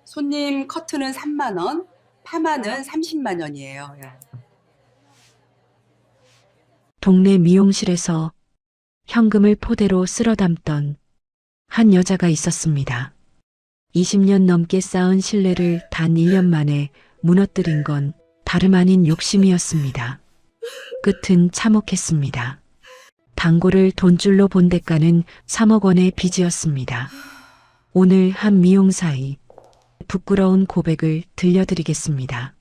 손님 커트는 3만 원, 파마는 30만 원이에요. 예. 동네 미용실에서 현금을 포대로 쓸어 담던 한 여자가 있었습니다. 20년 넘게 쌓은 신뢰를 단 1년 만에 무너뜨린 건 다름 아닌 욕심이었습니다. 끝은 참혹했습니다. 단골을 돈줄로 본 대가는 3억 원의 빚이었습니다. 오늘 한 미용사의 부끄러운 고백을 들려드리겠습니다.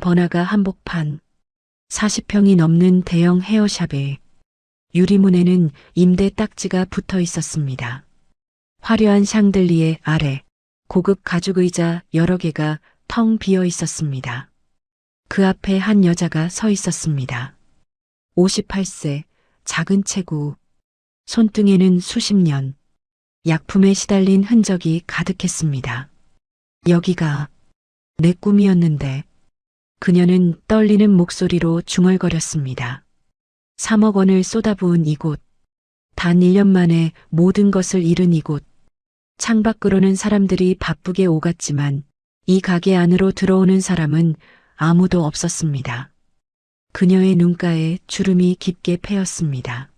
번화가 한복판 40평이 넘는 대형 헤어샵에 유리문에는 임대 딱지가 붙어 있었습니다. 화려한 샹들리에 아래 고급 가죽 의자 여러 개가 텅 비어 있었습니다. 그 앞에 한 여자가 서 있었습니다. 58세, 작은 체구, 손등에는 수십 년, 약품에 시달린 흔적이 가득했습니다. 여기가 내 꿈이었는데 그녀는 떨리는 목소리로 중얼거렸습니다. 3억 원을 쏟아부은 이곳, 단 1년 만에 모든 것을 잃은 이곳, 창밖으로는 사람들이 바쁘게 오갔지만 이 가게 안으로 들어오는 사람은 아무도 없었습니다. 그녀의 눈가에 주름이 깊게 패였습니다.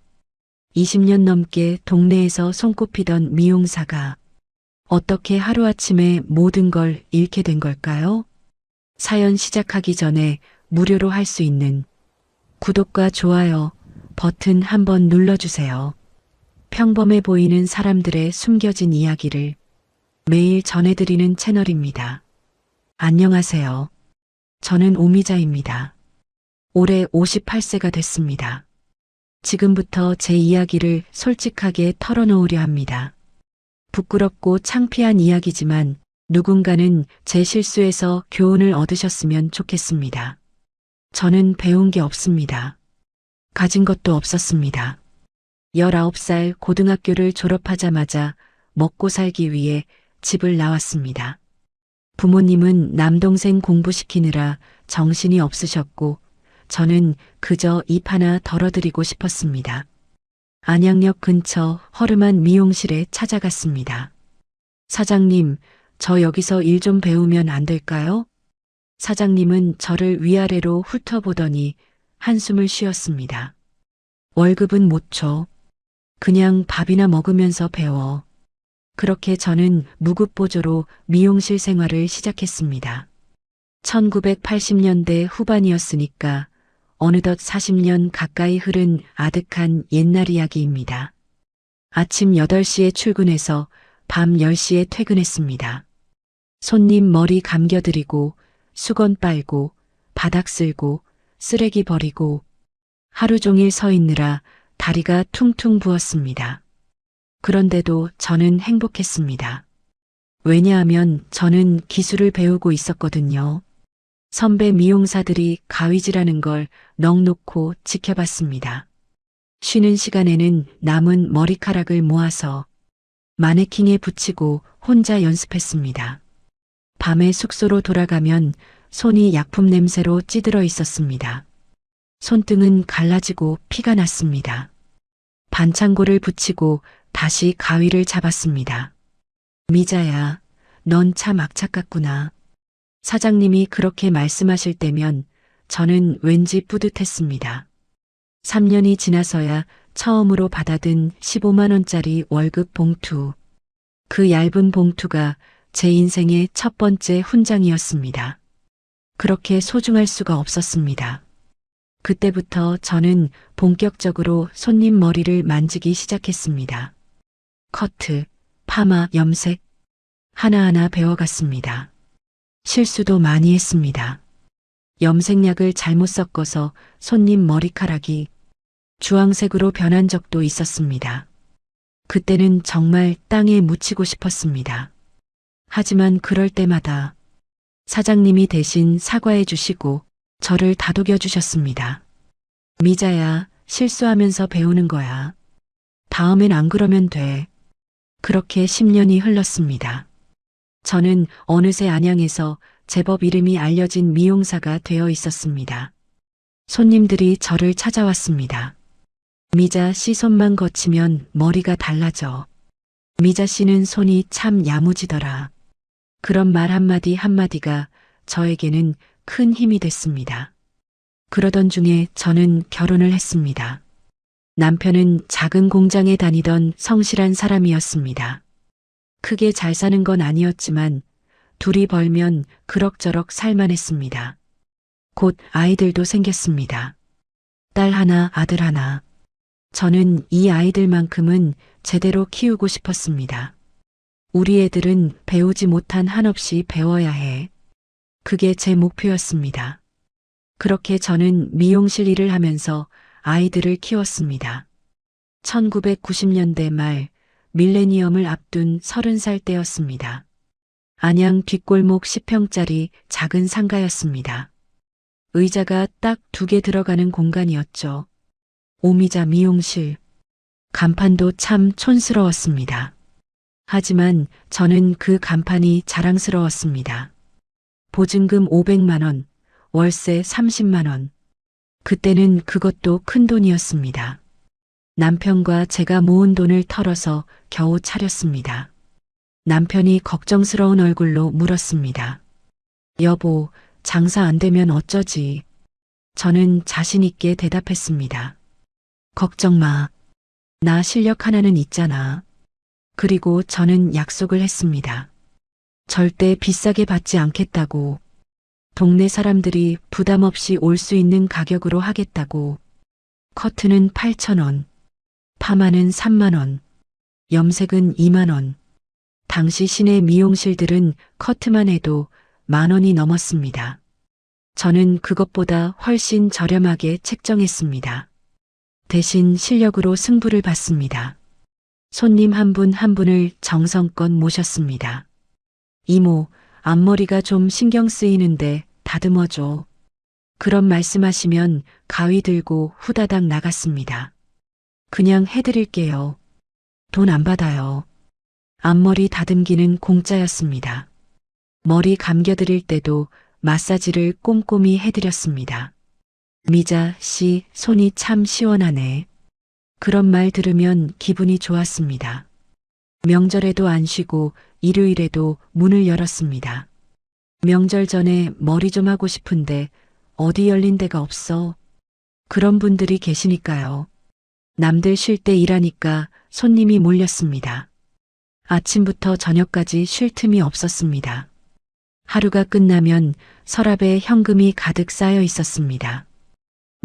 20년 넘게 동네에서 손꼽히던 미용사가 어떻게 하루아침에 모든 걸 잃게 된 걸까요? 사연 시작하기 전에 무료로 할 수 있는 구독과 좋아요 버튼 한번 눌러주세요. 평범해 보이는 사람들의 숨겨진 이야기를 매일 전해드리는 채널입니다. 안녕하세요. 저는 오미자입니다. 올해 58세가 됐습니다. 지금부터 제 이야기를 솔직하게 털어놓으려 합니다. 부끄럽고 창피한 이야기지만 누군가는 제 실수에서 교훈을 얻으셨으면 좋겠습니다. 저는 배운 게 없습니다. 가진 것도 없었습니다. 19살 고등학교를 졸업하자마자 먹고 살기 위해 집을 나왔습니다. 부모님은 남동생 공부시키느라 정신이 없으셨고 저는 그저 입 하나 덜어드리고 싶었습니다. 안양역 근처 허름한 미용실에 찾아갔습니다. 사장님, 저 여기서 일 좀 배우면 안 될까요? 사장님은 저를 위아래로 훑어보더니 한숨을 쉬었습니다. 월급은 못 줘. 그냥 밥이나 먹으면서 배워. 그렇게 저는 무급보조로 미용실 생활을 시작했습니다. 1980년대 후반이었으니까 어느덧 40년 가까이 흐른 아득한 옛날 이야기입니다. 아침 8시에 출근해서 밤 10시에 퇴근했습니다. 손님 머리 감겨드리고 수건 빨고 바닥 쓸고 쓰레기 버리고 하루 종일 서 있느라 다리가 퉁퉁 부었습니다. 그런데도 저는 행복했습니다. 왜냐하면 저는 기술을 배우고 있었거든요. 선배 미용사들이 가위질하는 걸 넋놓고 지켜봤습니다. 쉬는 시간에는 남은 머리카락을 모아서 마네킹에 붙이고 혼자 연습했습니다. 밤에 숙소로 돌아가면 손이 약품 냄새로 찌들어 있었습니다. 손등은 갈라지고 피가 났습니다. 반창고를 붙이고 다시 가위를 잡았습니다. 미자야, 넌 참 악착같구나. 사장님이 그렇게 말씀하실 때면 저는 왠지 뿌듯했습니다. 3년이 지나서야 처음으로 받아든 15만 원짜리 월급 봉투. 그 얇은 봉투가 제 인생의 첫 번째 훈장이었습니다. 그렇게 소중할 수가 없었습니다. 그때부터 저는 본격적으로 손님 머리를 만지기 시작했습니다. 커트, 파마, 염색, 하나하나 배워갔습니다. 실수도 많이 했습니다. 염색약을 잘못 섞어서 손님 머리카락이 주황색으로 변한 적도 있었습니다. 그때는 정말 땅에 묻히고 싶었습니다. 하지만 그럴 때마다 사장님이 대신 사과해 주시고 저를 다독여 주셨습니다. 미자야, 실수하면서 배우는 거야. 다음엔 안 그러면 돼. 그렇게 10년이 흘렀습니다. 저는 어느새 안양에서 제법 이름이 알려진 미용사가 되어 있었습니다. 손님들이 저를 찾아왔습니다. 미자 씨 손만 거치면 머리가 달라져. 미자 씨는 손이 참 야무지더라. 그런 말 한마디 한마디가 저에게는 큰 힘이 됐습니다. 그러던 중에 저는 결혼을 했습니다. 남편은 작은 공장에 다니던 성실한 사람이었습니다. 크게 잘 사는 건 아니었지만 둘이 벌면 그럭저럭 살만했습니다. 곧 아이들도 생겼습니다. 딸 하나, 아들 하나. 저는 이 아이들만큼은 제대로 키우고 싶었습니다. 우리 애들은 배우지 못한 한없이 배워야 해. 그게 제 목표였습니다. 그렇게 저는 미용실 일을 하면서 아이들을 키웠습니다. 1990년대 말 밀레니엄을 앞둔 30살 때였습니다. 안양 뒷골목 10평짜리 작은 상가였습니다. 의자가 딱 2개 들어가는 공간이었죠. 오미자 미용실. 간판도 참 촌스러웠습니다. 하지만 저는 그 간판이 자랑스러웠습니다. 보증금 500만 원, 월세 30만 원. 그때는 그것도 큰 돈이었습니다. 남편과 제가 모은 돈을 털어서 겨우 차렸습니다. 남편이 걱정스러운 얼굴로 물었습니다. 여보, 장사 안 되면 어쩌지? 저는 자신 있게 대답했습니다. 걱정 마. 나 실력 하나는 있잖아. 그리고 저는 약속을 했습니다. 절대 비싸게 받지 않겠다고. 동네 사람들이 부담 없이 올 수 있는 가격으로 하겠다고. 커트는 8,000원. 파마는 3만 원. 염색은 2만 원. 당시 시내 미용실들은 커트만 해도 10,000원이 넘었습니다. 저는 그것보다 훨씬 저렴하게 책정했습니다. 대신 실력으로 승부를 봤습니다. 손님 한 분 한 분을 정성껏 모셨습니다. 이모, 앞머리가 좀 신경 쓰이는데 다듬어줘. 그런 말씀하시면 가위 들고 후다닥 나갔습니다. 그냥 해드릴게요. 돈 안 받아요. 앞머리 다듬기는 공짜였습니다. 머리 감겨드릴 때도 마사지를 꼼꼼히 해드렸습니다. 미자 씨, 손이 참 시원하네. 그런 말 들으면 기분이 좋았습니다. 명절에도 안 쉬고 일요일에도 문을 열었습니다. 명절 전에 머리 좀 하고 싶은데 어디 열린 데가 없어. 그런 분들이 계시니까요. 남들 쉴 때 일하니까 손님이 몰렸습니다. 아침부터 저녁까지 쉴 틈이 없었습니다. 하루가 끝나면 서랍에 현금이 가득 쌓여 있었습니다.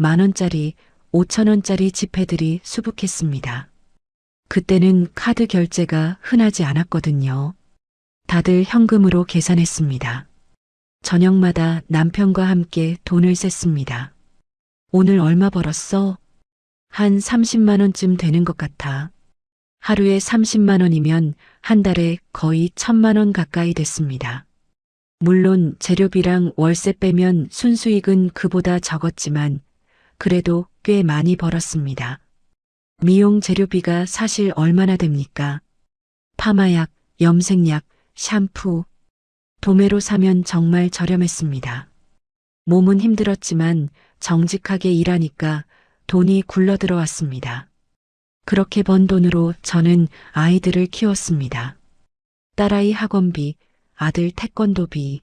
10,000원짜리, 5,000원짜리 지폐들이 수북했습니다. 그때는 카드 결제가 흔하지 않았거든요. 다들 현금으로 계산했습니다. 저녁마다 남편과 함께 돈을 셌습니다. 오늘 얼마 벌었어? 한 30만 원쯤 되는 것 같아. 하루에 30만 원이면 한 달에 거의 1,000만 원 가까이 됐습니다. 물론 재료비랑 월세 빼면 순수익은 그보다 적었지만 그래도 꽤 많이 벌었습니다. 미용 재료비가 사실 얼마나 됩니까? 파마약, 염색약, 샴푸, 도매로 사면 정말 저렴했습니다. 몸은 힘들었지만 정직하게 일하니까 돈이 굴러 들어왔습니다. 그렇게 번 돈으로 저는 아이들을 키웠습니다. 딸아이 학원비, 아들 태권도비,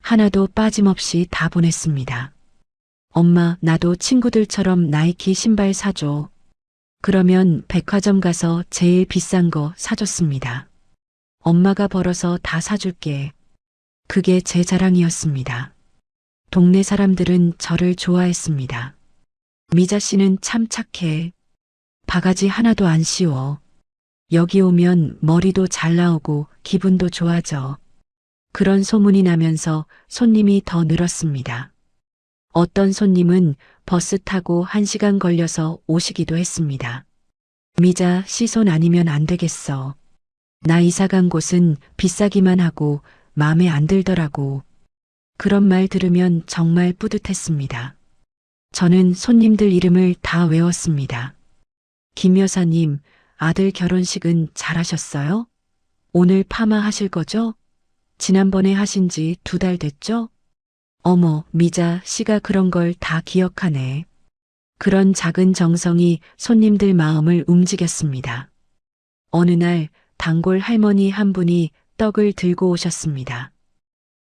하나도 빠짐없이 다 보냈습니다. 엄마, 나도 친구들처럼 나이키 신발 사줘. 그러면 백화점 가서 제일 비싼 거 사줬습니다. 엄마가 벌어서 다 사줄게. 그게 제 자랑이었습니다. 동네 사람들은 저를 좋아했습니다. 미자 씨는 참 착해. 바가지 하나도 안 씌워. 여기 오면 머리도 잘 나오고 기분도 좋아져. 그런 소문이 나면서 손님이 더 늘었습니다. 어떤 손님은 버스 타고 1시간 걸려서 오시기도 했습니다. 미자 씨 손 아니면 안 되겠어. 나 이사 간 곳은 비싸기만 하고 마음에 안 들더라고. 그런 말 들으면 정말 뿌듯했습니다. 저는 손님들 이름을 다 외웠습니다. 김 여사님, 아들 결혼식은 잘하셨어요? 오늘 파마 하실 거죠? 지난번에 하신 지 2달 됐죠? 어머, 미자 씨가 그런 걸 다 기억하네. 그런 작은 정성이 손님들 마음을 움직였습니다. 어느 날 단골 할머니 한 분이 떡을 들고 오셨습니다.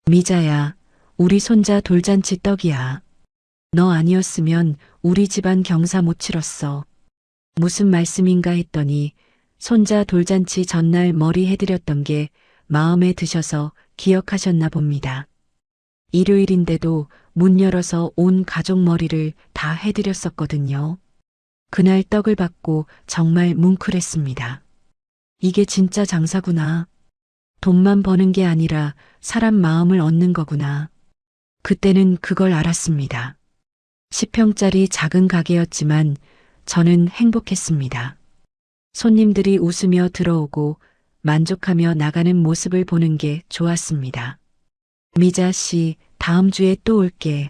미자야, 우리 손자 돌잔치 떡이야. 너 아니었으면 우리 집안 경사 못 치렀어. 무슨 말씀인가 했더니 손자 돌잔치 전날 머리 해드렸던 게 마음에 드셔서 기억하셨나 봅니다. 일요일인데도 문 열어서 온 가족 머리를 다 해드렸었거든요. 그날 떡을 받고 정말 뭉클했습니다. 이게 진짜 장사구나. 돈만 버는 게 아니라 사람 마음을 얻는 거구나. 그때는 그걸 알았습니다. 10평짜리 작은 가게였지만 저는 행복했습니다. 손님들이 웃으며 들어오고 만족하며 나가는 모습을 보는 게 좋았습니다. 미자 씨, 다음 주에 또 올게.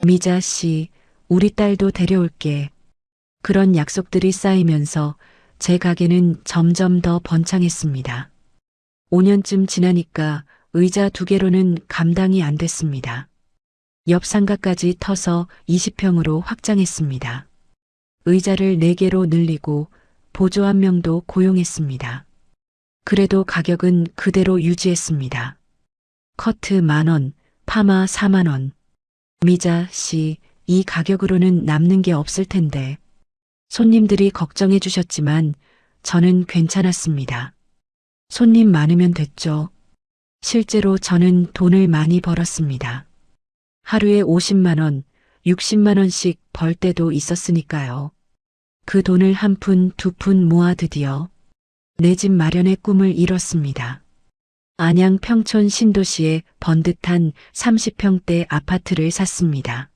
미자 씨, 우리 딸도 데려올게. 그런 약속들이 쌓이면서 제 가게는 점점 더 번창했습니다. 5년쯤 지나니까 의자 2개로는 감당이 안 됐습니다. 옆 상가까지 터서 20평으로 확장했습니다. 의자를 4개로 늘리고 보조 1명도 고용했습니다. 그래도 가격은 그대로 유지했습니다. 커트 10,000원, 파마 40,000원. 미자 씨, 이 가격으로는 남는 게 없을 텐데. 손님들이 걱정해 주셨지만 저는 괜찮았습니다. 손님 많으면 됐죠. 실제로 저는 돈을 많이 벌었습니다. 하루에 50만 원, 60만 원씩 벌 때도 있었으니까요. 그 돈을 1푼, 2푼 모아 드디어 내 집 마련의 꿈을 이뤘습니다. 안양 평촌 신도시에 번듯한 30평대 아파트를 샀습니다.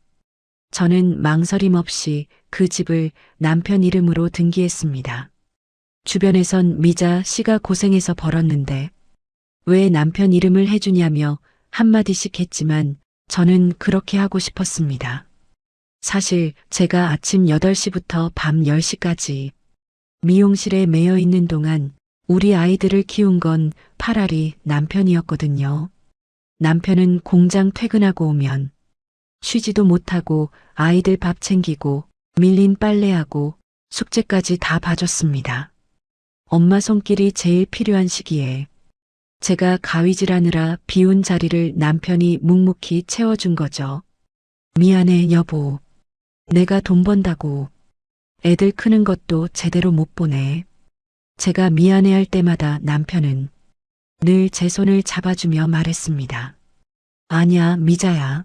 저는 망설임 없이 그 집을 남편 이름으로 등기했습니다. 주변에선 미자 씨가 고생해서 벌었는데 왜 남편 이름을 해주냐며 한마디씩 했지만 저는 그렇게 하고 싶었습니다. 사실 제가 아침 8시부터 밤 10시까지 미용실에 매여 있는 동안 우리 아이들을 키운 건 파라리 남편이었거든요. 남편은 공장 퇴근하고 오면 쉬지도 못하고 아이들 밥 챙기고 밀린 빨래하고 숙제까지 다 봐줬습니다. 엄마 손길이 제일 필요한 시기에 제가 가위질하느라 비운 자리를 남편이 묵묵히 채워준 거죠. 미안해 여보. 내가 돈 번다고 애들 크는 것도 제대로 못 보내. 제가 미안해할 때마다 남편은 늘 제 손을 잡아주며 말했습니다. 아냐 미자야.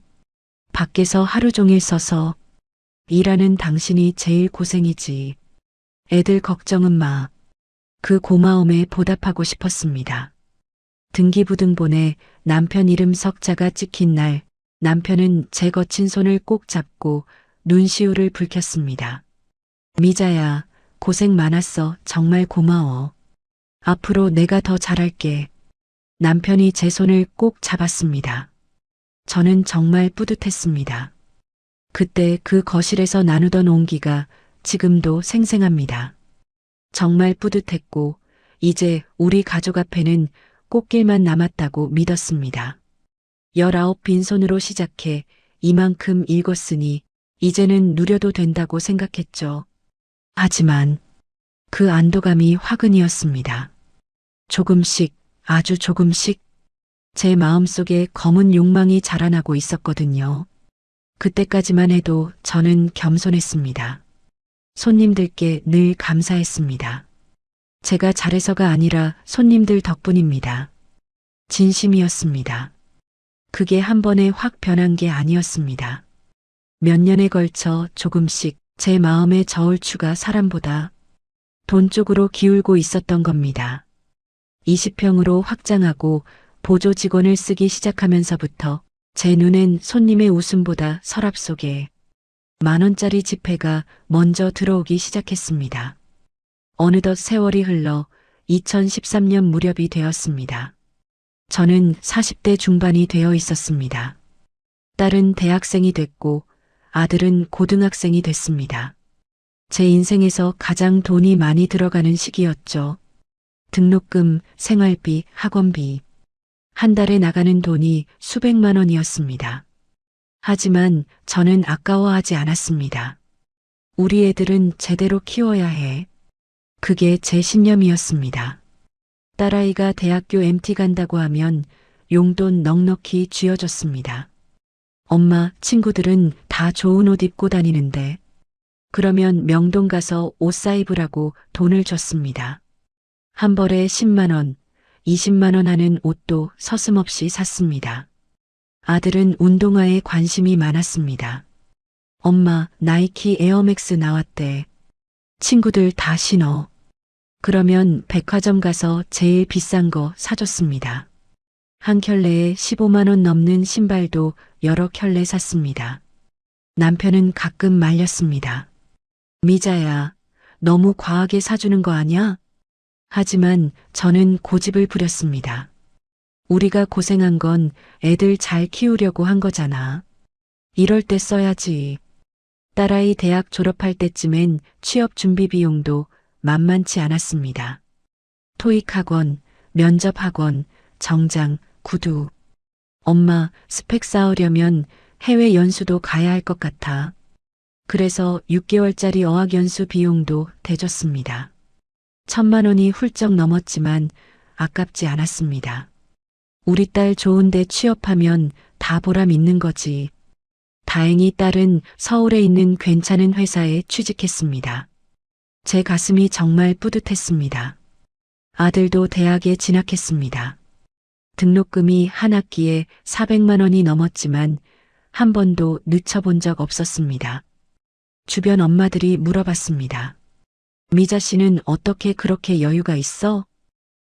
밖에서 하루 종일 서서 일하는 당신이 제일 고생이지. 애들 걱정은 마. 그 고마움에 보답하고 싶었습니다. 등기부등본에 남편 이름 석자가 찍힌 날 남편은 제 거친 손을 꼭 잡고 눈시울을 붉혔습니다. 미자야, 고생 많았어. 정말 고마워. 앞으로 내가 더 잘할게. 남편이 제 손을 꼭 잡았습니다. 저는 정말 뿌듯했습니다. 그때 그 거실에서 나누던 온기가 지금도 생생합니다. 정말 뿌듯했고 이제 우리 가족 앞에는 꽃길만 남았다고 믿었습니다. 19 빈손으로 시작해 이만큼 읽었으니 이제는 누려도 된다고 생각했죠. 하지만 그 안도감이 화근이었습니다. 조금씩, 아주 조금씩 제 마음속에 검은 욕망이 자라나고 있었거든요. 그때까지만 해도 저는 겸손했습니다. 손님들께 늘 감사했습니다. 제가 잘해서가 아니라 손님들 덕분입니다. 진심이었습니다. 그게 한 번에 확 변한 게 아니었습니다. 몇 년에 걸쳐 조금씩 제 마음의 저울추가 사람보다 돈 쪽으로 기울고 있었던 겁니다. 20평으로 확장하고 보조 직원을 쓰기 시작하면서부터 제 눈엔 손님의 웃음보다 서랍 속에 10,000원짜리 지폐가 먼저 들어오기 시작했습니다. 어느덧 세월이 흘러 2013년 무렵이 되었습니다. 저는 40대 중반이 되어 있었습니다. 딸은 대학생이 됐고 아들은 고등학생이 됐습니다. 제 인생에서 가장 돈이 많이 들어가는 시기였죠. 등록금, 생활비, 학원비. 한 달에 나가는 돈이 수백만 원이었습니다. 하지만 저는 아까워하지 않았습니다. 우리 애들은 제대로 키워야 해. 그게 제 신념이었습니다. 딸아이가 대학교 MT 간다고 하면 용돈 넉넉히 쥐어줬습니다. 엄마, 친구들은 다 좋은 옷 입고 다니는데 그러면 명동 가서 옷 사입으라고 돈을 줬습니다. 한 벌에 10만 원, 20만 원 하는 옷도 서슴없이 샀습니다. 아들은 운동화에 관심이 많았습니다. 엄마, 나이키 에어맥스 나왔대. 친구들 다 신어. 그러면 백화점 가서 제일 비싼 거 사줬습니다. 한 켤레에 15만 원 넘는 신발도 여러 켤레 샀습니다. 남편은 가끔 말렸습니다. 미자야, 너무 과하게 사주는 거 아냐? 하지만 저는 고집을 부렸습니다. 우리가 고생한 건 애들 잘 키우려고 한 거잖아. 이럴 때 써야지. 딸아이 대학 졸업할 때쯤엔 취업 준비 비용도 만만치 않았습니다. 토익 학원, 면접 학원, 정장, 구두. 엄마, 스펙 쌓으려면 해외 연수도 가야 할 것 같아. 그래서 6개월짜리 어학연수 비용도 대줬습니다. 1,000만 원이 훌쩍 넘었지만 아깝지 않았습니다. 우리 딸 좋은데 취업하면 다 보람 있는 거지. 다행히 딸은 서울에 있는 괜찮은 회사에 취직했습니다. 제 가슴이 정말 뿌듯했습니다. 아들도 대학에 진학했습니다. 등록금이 한 학기에 400만 원이 넘었지만 한 번도 늦춰본 적 없었습니다. 주변 엄마들이 물어봤습니다. 미자 씨는 어떻게 그렇게 여유가 있어?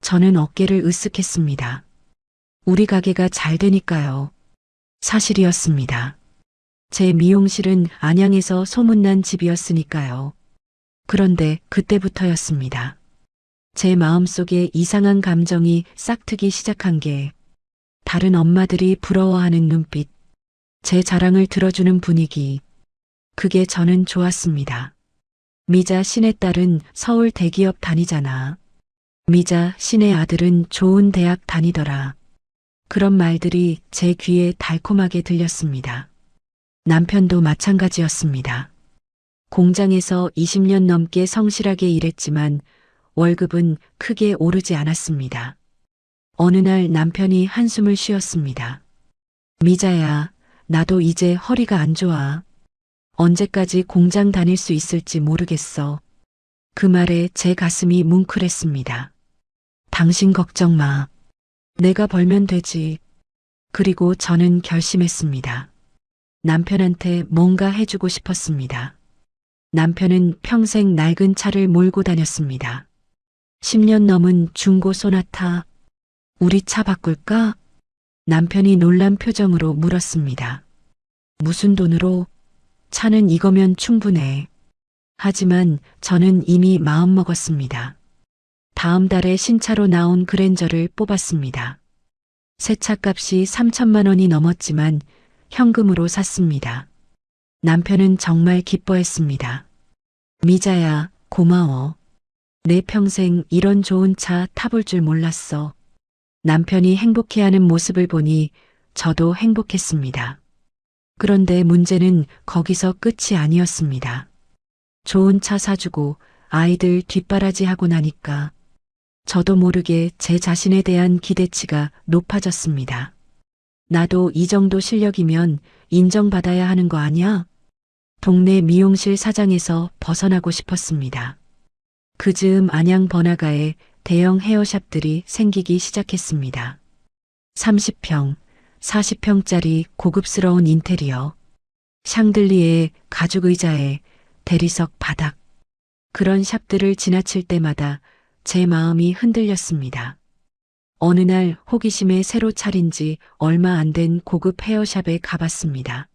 저는 어깨를 으쓱했습니다. 우리 가게가 잘 되니까요. 사실이었습니다. 제 미용실은 안양에서 소문난 집이었으니까요. 그런데 그때부터였습니다. 제 마음속에 이상한 감정이 싹트기 시작한 게 다른 엄마들이 부러워하는 눈빛, 제 자랑을 들어주는 분위기, 그게 저는 좋았습니다. 미자 신의 딸은 서울 대기업 다니잖아. 미자 신의 아들은 좋은 대학 다니더라. 그런 말들이 제 귀에 달콤하게 들렸습니다. 남편도 마찬가지였습니다. 공장에서 20년 넘게 성실하게 일했지만 월급은 크게 오르지 않았습니다. 어느 날 남편이 한숨을 쉬었습니다. 미자야, 나도 이제 허리가 안 좋아. 언제까지 공장 다닐 수 있을지 모르겠어. 그 말에 제 가슴이 뭉클했습니다. 당신 걱정 마. 내가 벌면 되지. 그리고 저는 결심했습니다. 남편한테 뭔가 해주고 싶었습니다. 남편은 평생 낡은 차를 몰고 다녔습니다. 10년 넘은 중고 소나타. 우리 차 바꿀까? 남편이 놀란 표정으로 물었습니다. 무슨 돈으로? 차는 이거면 충분해. 하지만 저는 이미 마음먹었습니다. 다음 달에 신차로 나온 그랜저를 뽑았습니다. 새 차값이 3천만 원이 넘었지만 현금으로 샀습니다. 남편은 정말 기뻐했습니다. 미자야, 고마워. 내 평생 이런 좋은 차 타볼 줄 몰랐어. 남편이 행복해하는 모습을 보니 저도 행복했습니다. 그런데 문제는 거기서 끝이 아니었습니다. 좋은 차 사주고 아이들 뒷바라지하고 나니까 저도 모르게 제 자신에 대한 기대치가 높아졌습니다. 나도 이 정도 실력이면 인정받아야 하는 거 아니야? 동네 미용실 사장에서 벗어나고 싶었습니다. 그 즈음 안양 번화가에 대형 헤어샵들이 생기기 시작했습니다. 30평, 40평짜리 고급스러운 인테리어, 샹들리에 가죽 의자에 대리석 바닥. 그런 샵들을 지나칠 때마다 제 마음이 흔들렸습니다. 어느 날 호기심에 새로 차린 지 얼마 안 된 고급 헤어샵에 가봤습니다.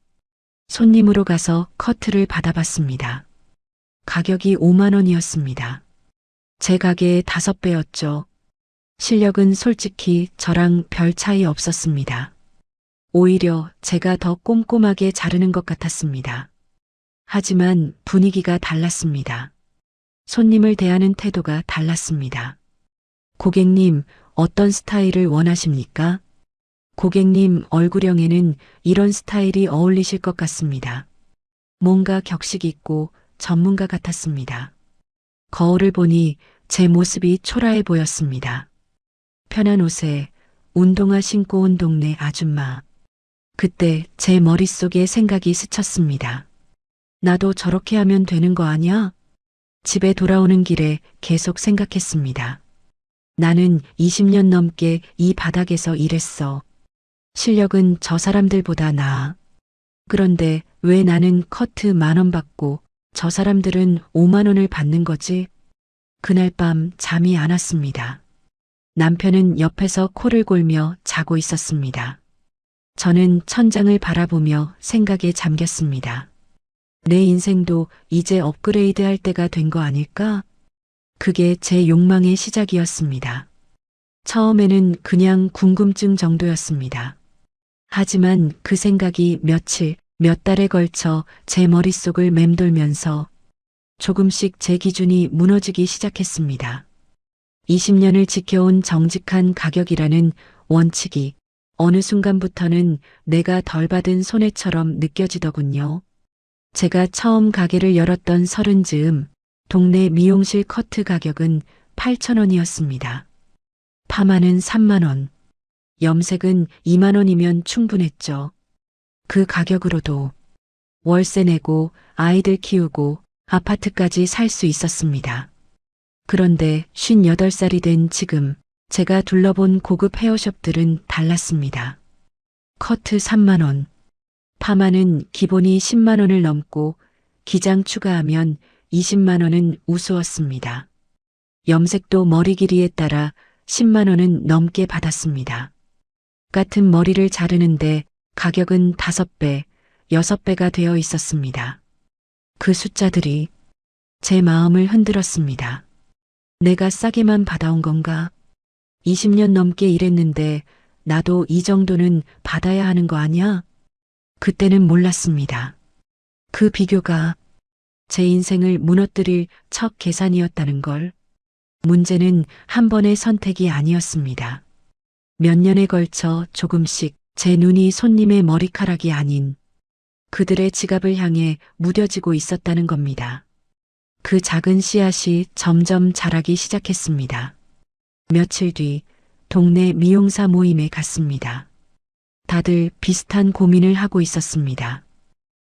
손님으로 가서 커트를 받아봤습니다. 가격이 5만 원이었습니다. 제 가게의 5배였죠. 실력은 솔직히 저랑 별 차이 없었습니다. 오히려 제가 더 꼼꼼하게 자르는 것 같았습니다. 하지만 분위기가 달랐습니다. 손님을 대하는 태도가 달랐습니다. 고객님, 어떤 스타일을 원하십니까? 고객님 얼굴형에는 이런 스타일이 어울리실 것 같습니다. 뭔가 격식 있고 전문가 같았습니다. 거울을 보니 제 모습이 초라해 보였습니다. 편한 옷에 운동화 신고 온 동네 아줌마. 그때 제 머릿속에 생각이 스쳤습니다. 나도 저렇게 하면 되는 거 아니야? 집에 돌아오는 길에 계속 생각했습니다. 나는 20년 넘게 이 바닥에서 일했어. 실력은 저 사람들보다 나아. 그런데 왜 나는 커트 10,000원 받고 저 사람들은 5만 원을 받는 거지? 그날 밤 잠이 안 왔습니다. 남편은 옆에서 코를 골며 자고 있었습니다. 저는 천장을 바라보며 생각에 잠겼습니다. 내 인생도 이제 업그레이드 할 때가 된 거 아닐까? 그게 제 욕망의 시작이었습니다. 처음에는 그냥 궁금증 정도였습니다. 하지만 그 생각이 며칠, 몇 달에 걸쳐 제 머릿속을 맴돌면서 조금씩 제 기준이 무너지기 시작했습니다. 20년을 지켜온 정직한 가격이라는 원칙이 어느 순간부터는 내가 덜 받은 손해처럼 느껴지더군요. 제가 처음 가게를 열었던 30즈음 동네 미용실 커트 가격은 8,000원이었습니다. 파마는 3만 원, 염색은 2만 원이면 충분했죠. 그 가격으로도 월세 내고 아이들 키우고 아파트까지 살 수 있었습니다. 그런데 58살이 된 지금 제가 둘러본 고급 헤어숍들은 달랐습니다. 커트 3만 원, 파마는 기본이 10만 원을 넘고 기장 추가하면 20만 원은 우스웠습니다. 염색도 머리 길이에 따라 10만 원은 넘게 받았습니다. 같은 머리를 자르는데 가격은 5배, 6배가 되어 있었습니다. 그 숫자들이 제 마음을 흔들었습니다. 내가 싸게만 받아온 건가? 20년 넘게 일했는데 나도 이 정도는 받아야 하는 거 아니야? 그때는 몰랐습니다. 그 비교가 제 인생을 무너뜨릴 첫 계산이었다는 걸. 문제는 한 번의 선택이 아니었습니다. 몇 년에 걸쳐 조금씩 제 눈이 손님의 머리카락이 아닌 그들의 지갑을 향해 무뎌지고 있었다는 겁니다. 그 작은 씨앗이 점점 자라기 시작했습니다. 며칠 뒤 동네 미용사 모임에 갔습니다. 다들 비슷한 고민을 하고 있었습니다.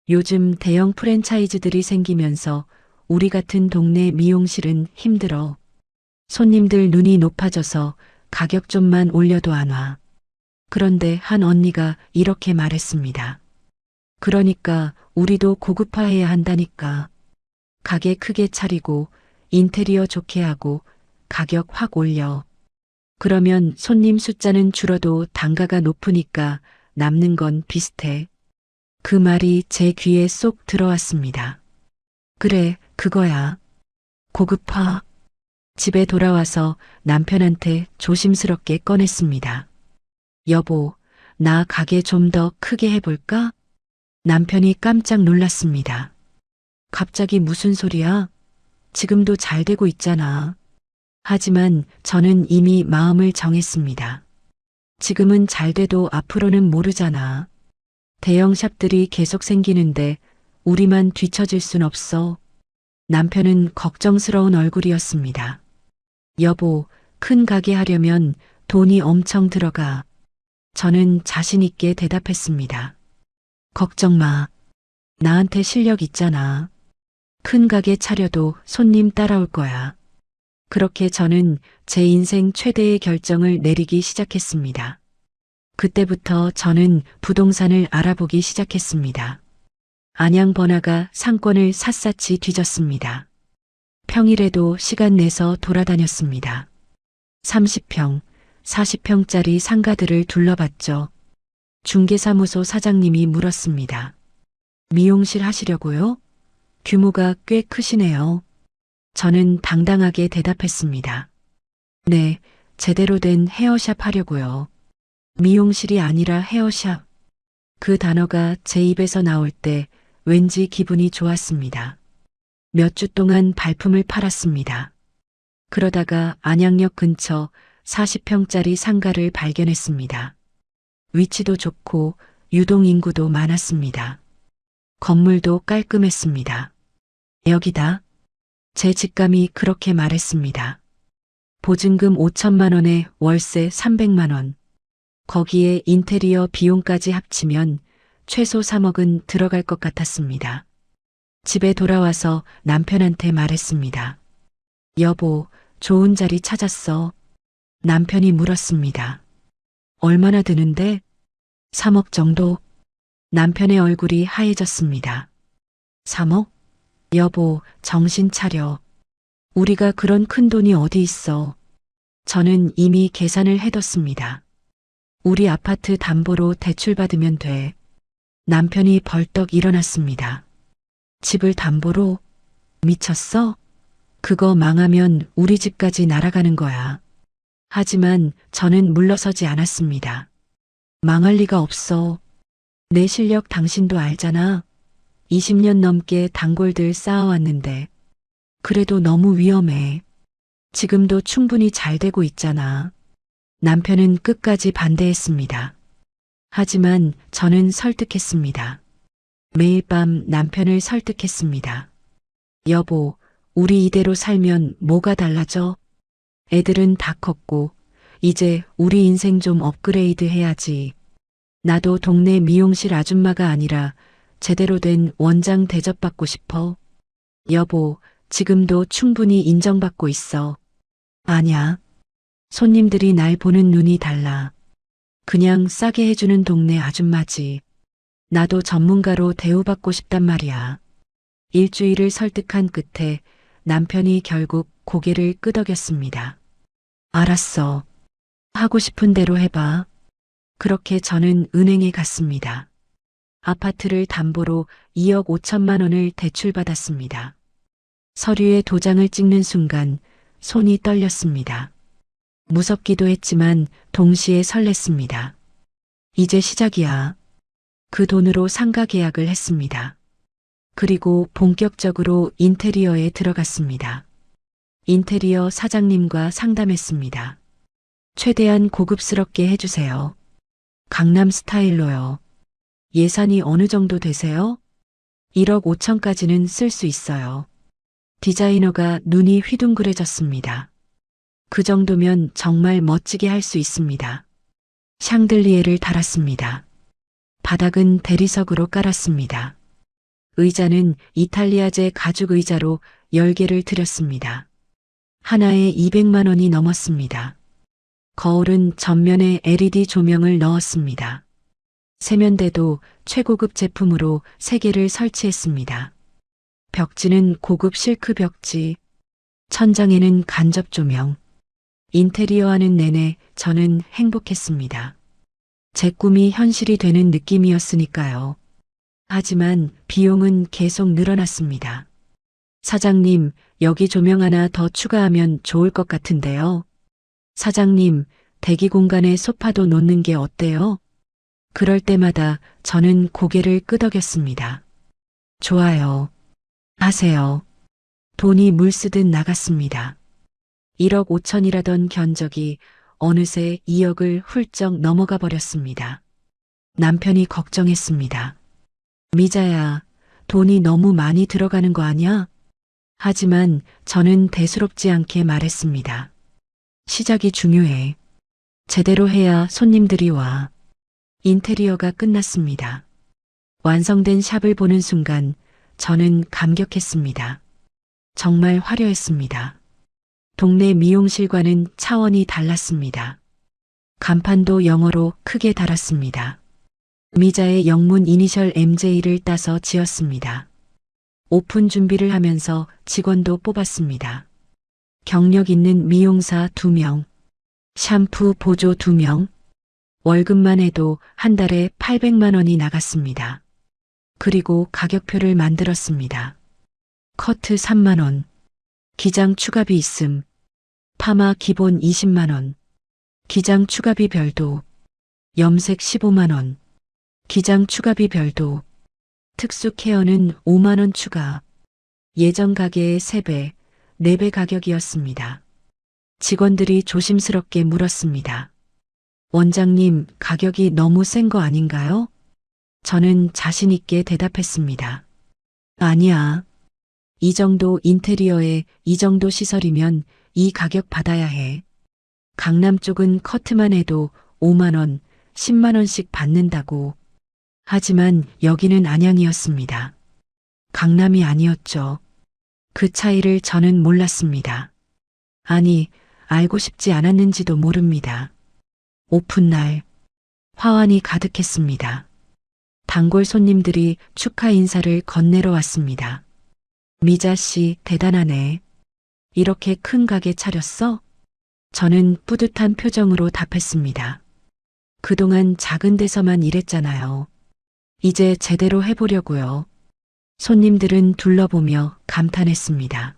요즘 대형 프랜차이즈들이 생기면서 우리 같은 동네 미용실은 힘들어. 손님들 눈이 높아져서 가격 좀만 올려도 안 와. 그런데 한 언니가 이렇게 말했습니다. 그러니까 우리도 고급화해야 한다니까. 가게 크게 차리고 인테리어 좋게 하고 가격 확 올려. 그러면 손님 숫자는 줄어도 단가가 높으니까 남는 건 비슷해. 그 말이 제 귀에 쏙 들어왔습니다. 그래, 그거야. 고급화. 집에 돌아와서 남편한테 조심스럽게 꺼냈습니다. 여보, 나 가게 좀 더 크게 해볼까? 남편이 깜짝 놀랐습니다. 갑자기 무슨 소리야? 지금도 잘 되고 있잖아. 하지만 저는 이미 마음을 정했습니다. 지금은 잘 돼도 앞으로는 모르잖아. 대형 샵들이 계속 생기는데 우리만 뒤처질 순 없어. 남편은 걱정스러운 얼굴이었습니다. 여보, 큰 가게 하려면 돈이 엄청 들어가. 저는 자신 있게 대답했습니다. 걱정 마. 나한테 실력 있잖아. 큰 가게 차려도 손님 따라올 거야. 그렇게 저는 제 인생 최대의 결정을 내리기 시작했습니다. 그때부터 저는 부동산을 알아보기 시작했습니다. 안양 번화가 상권을 샅샅이 뒤졌습니다. 평일에도 시간 내서 돌아다녔습니다. 30평, 40평짜리 상가들을 둘러봤죠. 중개사무소 사장님이 물었습니다. 미용실 하시려고요? 규모가 꽤 크시네요. 저는 당당하게 대답했습니다. 네, 제대로 된 헤어샵 하려고요. 미용실이 아니라 헤어샵. 그 단어가 제 입에서 나올 때 왠지 기분이 좋았습니다. 몇 주 동안 발품을 팔았습니다. 그러다가 안양역 근처 40평짜리 상가를 발견했습니다. 위치도 좋고 유동 인구도 많았습니다. 건물도 깔끔했습니다. 여기다. 제 직감이 그렇게 말했습니다. 보증금 5천만 원에 월세 300만 원. 거기에 인테리어 비용까지 합치면 최소 3억은 들어갈 것 같았습니다. 집에 돌아와서 남편한테 말했습니다. 여보, 좋은 자리 찾았어. 남편이 물었습니다. 얼마나 드는데? 3억 정도? 남편의 얼굴이 하얘졌습니다. 3억? 여보, 정신 차려. 우리가 그런 큰 돈이 어디 있어. 저는 이미 계산을 해뒀습니다. 우리 아파트 담보로 대출받으면 돼. 남편이 벌떡 일어났습니다. 집을 담보로? 미쳤어? 그거 망하면 우리 집까지 날아가는 거야. 하지만 저는 물러서지 않았습니다. 망할 리가 없어. 내 실력 당신도 알잖아. 20년 넘게 단골들 쌓아왔는데. 그래도 너무 위험해. 지금도 충분히 잘 되고 있잖아. 남편은 끝까지 반대했습니다. 하지만 저는 설득했습니다. 매일 밤 남편을 설득했습니다. 여보, 우리 이대로 살면 뭐가 달라져? 애들은 다 컸고, 이제 우리 인생 좀 업그레이드 해야지. 나도 동네 미용실 아줌마가 아니라 제대로 된 원장 대접받고 싶어. 여보, 지금도 충분히 인정받고 있어. 아냐. 손님들이 날 보는 눈이 달라. 그냥 싸게 해주는 동네 아줌마지. 나도 전문가로 대우받고 싶단 말이야. 일주일을 설득한 끝에 남편이 결국 고개를 끄덕였습니다. 알았어. 하고 싶은 대로 해봐. 그렇게 저는 은행에 갔습니다. 아파트를 담보로 2억 5천만 원을 대출받았습니다. 서류에 도장을 찍는 순간 손이 떨렸습니다. 무섭기도 했지만 동시에 설렜습니다. 이제 시작이야. 그 돈으로 상가 계약을 했습니다. 그리고 본격적으로 인테리어에 들어갔습니다. 인테리어 사장님과 상담했습니다. 최대한 고급스럽게 해주세요. 강남 스타일로요. 예산이 어느 정도 되세요? 1억 5천까지는 쓸 수 있어요. 디자이너가 눈이 휘둥그레졌습니다. 그 정도면 정말 멋지게 할 수 있습니다. 샹들리에를 달았습니다. 바닥은 대리석으로 깔았습니다. 의자는 이탈리아제 가죽 의자로 10개를 들였습니다. 하나에 200만 원이 넘었습니다. 거울은 전면에 LED 조명을 넣었습니다. 세면대도 최고급 제품으로 3개를 설치했습니다. 벽지는 고급 실크 벽지, 천장에는 간접 조명. 인테리어 하는 내내 저는 행복했습니다. 제 꿈이 현실이 되는 느낌이었으니까요. 하지만 비용은 계속 늘어났습니다. 사장님, 여기 조명 하나 더 추가하면 좋을 것 같은데요. 사장님, 대기 공간에 소파도 놓는 게 어때요? 그럴 때마다 저는 고개를 끄덕였습니다. 좋아요. 하세요. 돈이 물 쓰듯 나갔습니다. 1억 5천이라던 견적이 어느새 2억을 훌쩍 넘어가 버렸습니다. 남편이 걱정했습니다. 미자야, 돈이 너무 많이 들어가는 거 아니야? 하지만 저는 대수롭지 않게 말했습니다. 시작이 중요해. 제대로 해야 손님들이 와. 인테리어가 끝났습니다. 완성된 샵을 보는 순간 저는 감격했습니다. 정말 화려했습니다. 동네 미용실과는 차원이 달랐습니다. 간판도 영어로 크게 달았습니다. 미자의 영문 이니셜 MJ를 따서 지었습니다. 오픈 준비를 하면서 직원도 뽑았습니다. 경력 있는 미용사 2명, 샴푸 보조 2명, 월급만 해도 한 달에 800만 원이 나갔습니다. 그리고 가격표를 만들었습니다. 커트 3만 원, 기장 추가비 있음, 파마 기본 20만 원, 기장 추가비 별도, 염색 15만 원, 기장 추가비 별도, 특수 케어는 5만 원 추가, 예전 가게의 3배, 4배 가격이었습니다. 직원들이 조심스럽게 물었습니다. 원장님, 가격이 너무 센 거 아닌가요? 저는 자신 있게 대답했습니다. 아니야. 이 정도 인테리어에 이 정도 시설이면 이 가격 받아야 해. 강남 쪽은 커트만 해도 5만 원, 10만 원씩 받는다고. 하지만 여기는 안양이었습니다. 강남이 아니었죠. 그 차이를 저는 몰랐습니다. 아니, 알고 싶지 않았는지도 모릅니다. 오픈 날, 화환이 가득했습니다. 단골 손님들이 축하 인사를 건네러 왔습니다. 미자 씨, 대단하네. 이렇게 큰 가게 차렸어? 저는 뿌듯한 표정으로 답했습니다. 그동안 작은 데서만 일했잖아요. 이제 제대로 해보려고요. 손님들은 둘러보며 감탄했습니다.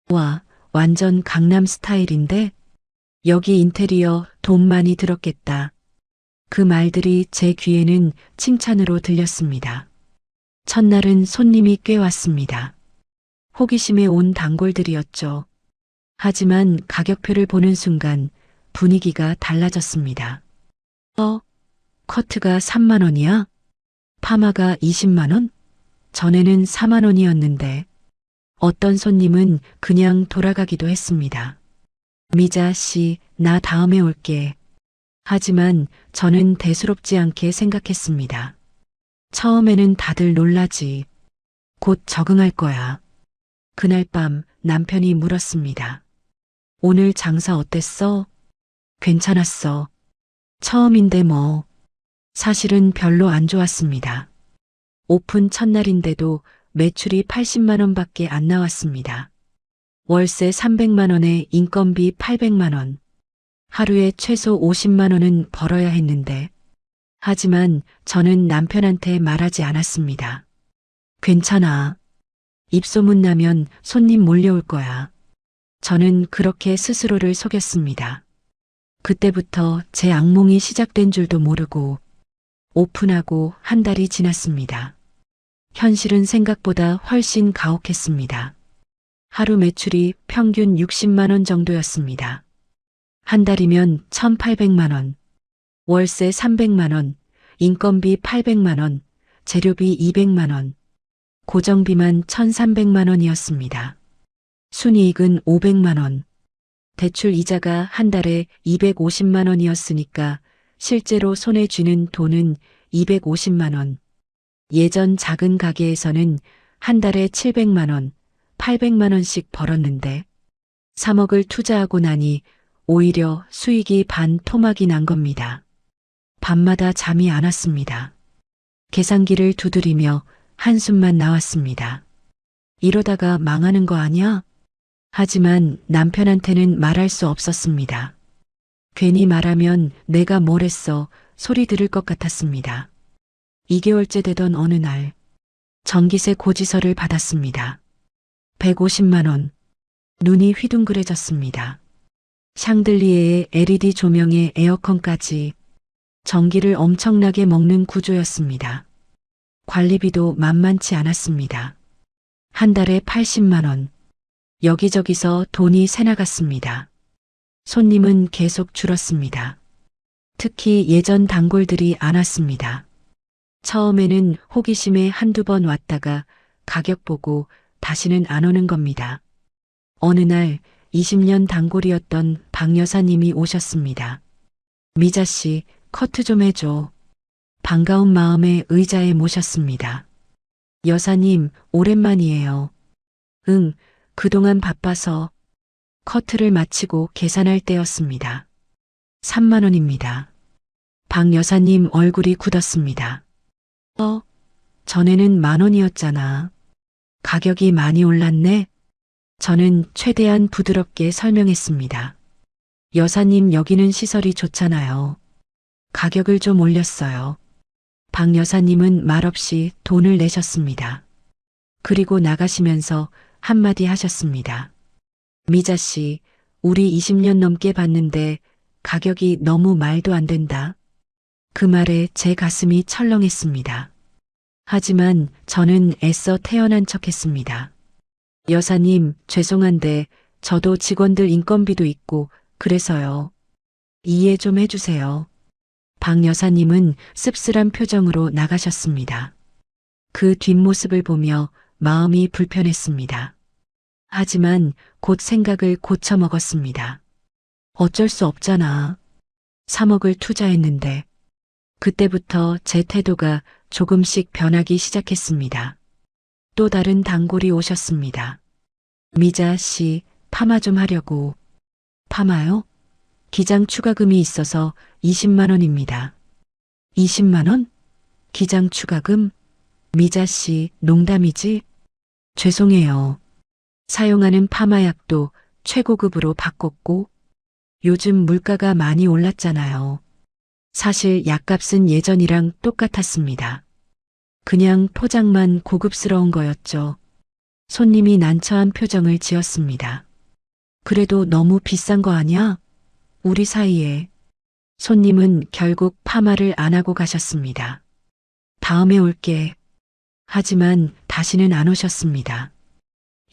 와, 완전 강남 스타일인데? 여기 인테리어 돈 많이 들었겠다. 그 말들이 제 귀에는 칭찬으로 들렸습니다. 첫날은 손님이 꽤 왔습니다. 호기심에 온 단골들이었죠. 하지만 가격표를 보는 순간 분위기가 달라졌습니다. 커트가 3만 원이야? 파마가 20만 원? 전에는 4만 원이었는데 어떤 손님은 그냥 돌아가기도 했습니다. 미자 씨, 나 다음에 올게. 하지만 저는 대수롭지 않게 생각했습니다. 처음에는 다들 놀라지. 곧 적응할 거야. 그날 밤 남편이 물었습니다. 오늘 장사 어땠어? 괜찮았어. 처음인데 뭐. 사실은 별로 안 좋았습니다. 오픈 첫날인데도 매출이 80만 원밖에 안 나왔습니다. 월세 300만 원에 인건비 800만 원. 하루에 최소 50만 원은 벌어야 했는데. 하지만 저는 남편한테 말하지 않았습니다. 괜찮아. 입소문 나면 손님 몰려올 거야. 저는 그렇게 스스로를 속였습니다. 그때부터 제 악몽이 시작된 줄도 모르고 오픈하고 한 달이 지났습니다. 현실은 생각보다 훨씬 가혹했습니다. 하루 매출이 평균 60만 원 정도였습니다. 한 달이면 1,800만 원, 월세 300만 원, 인건비 800만 원, 재료비 200만 원, 고정비만 1,300만 원이었습니다. 순이익은 500만 원, 대출 이자가 한 달에 250만 원이었으니까 실제로 손에 쥐는 돈은 250만 원. 예전 작은 가게에서는 한 달에 700만 원, 800만 원씩 벌었는데 3억을 투자하고 나니 오히려 수익이 반 토막이 난 겁니다. 밤마다 잠이 안 왔습니다. 계산기를 두드리며 한숨만 나왔습니다. 이러다가 망하는 거 아니야? 하지만 남편한테는 말할 수 없었습니다. 괜히 말하면 내가 뭘 했어 소리 들을 것 같았습니다. 2개월째 되던 어느 날 전기세 고지서를 받았습니다. 150만 원. 눈이 휘둥그레졌습니다. 샹들리에의 LED 조명에 에어컨까지 전기를 엄청나게 먹는 구조였습니다. 관리비도 만만치 않았습니다. 한 달에 80만 원. 여기저기서 돈이 새나갔습니다. 손님은 계속 줄었습니다. 특히 예전 단골들이 안 왔습니다. 처음에는 호기심에 한두 번 왔다가 가격 보고 다시는 안 오는 겁니다. 어느 날 20년 단골이었던 박 여사님이 오셨습니다. 미자 씨, 커트 좀 해줘. 반가운 마음에 의자에 모셨습니다. 여사님, 오랜만이에요. 응, 그동안 바빠서. 커트를 마치고 계산할 때였습니다. 3만 원입니다. 박 여사님 얼굴이 굳었습니다. 전에는 10,000원이었잖아. 가격이 많이 올랐네? 저는 최대한 부드럽게 설명했습니다. 여사님 여기는 시설이 좋잖아요. 가격을 좀 올렸어요. 박 여사님은 말없이 돈을 내셨습니다. 그리고 나가시면서 한마디 하셨습니다. 미자 씨, 우리 20년 넘게 봤는데 가격이 너무 말도 안 된다. 그 말에 제 가슴이 철렁했습니다. 하지만 저는 애써 태어난 척했습니다. 여사님, 죄송한데 저도 직원들 인건비도 있고 그래서요. 이해 좀 해주세요. 박 여사님은 씁쓸한 표정으로 나가셨습니다. 그 뒷모습을 보며 마음이 불편했습니다. 하지만 곧 생각을 고쳐 먹었습니다. 어쩔 수 없잖아. 3억을 투자했는데. 그때부터 제 태도가 조금씩 변하기 시작했습니다. 또 다른 단골이 오셨습니다. 미자 씨, 파마 좀 하려고. 파마요? 기장 추가금이 있어서 20만 원입니다. 20만 원? 기장 추가금? 미자 씨, 농담이지? 죄송해요. 사용하는 파마약도 최고급으로 바꿨고, 요즘 물가가 많이 올랐잖아요. 사실 약값은 예전이랑 똑같았습니다. 그냥 포장만 고급스러운 거였죠. 손님이 난처한 표정을 지었습니다. 그래도 너무 비싼 거 아니야? 우리 사이에. 손님은 결국 파마를 안 하고 가셨습니다. 다음에 올게. 하지만 다시는 안 오셨습니다.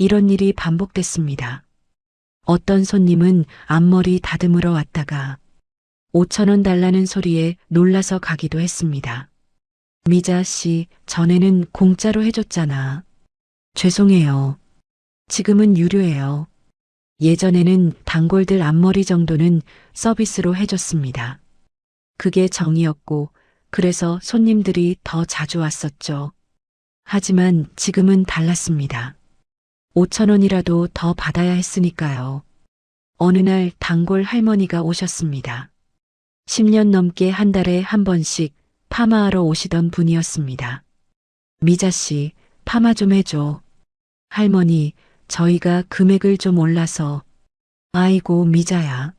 이런 일이 반복됐습니다. 어떤 손님은 앞머리 다듬으러 왔다가 5천 원 달라는 소리에 놀라서 가기도 했습니다. 미자 씨, 전에는 공짜로 해줬잖아. 죄송해요. 지금은 유료예요. 예전에는 단골들 앞머리 정도는 서비스로 해줬습니다. 그게 정이었고, 그래서 손님들이 더 자주 왔었죠. 하지만 지금은 달랐습니다. 5천 원이라도 더 받아야 했으니까요. 어느 날 단골 할머니가 오셨습니다. 10년 넘게 한 달에 한 번씩 파마하러 오시던 분이었습니다. 미자 씨, 파마 좀 해줘. 할머니, 저희가 금액을 좀 올라서. 아이고, 미자야.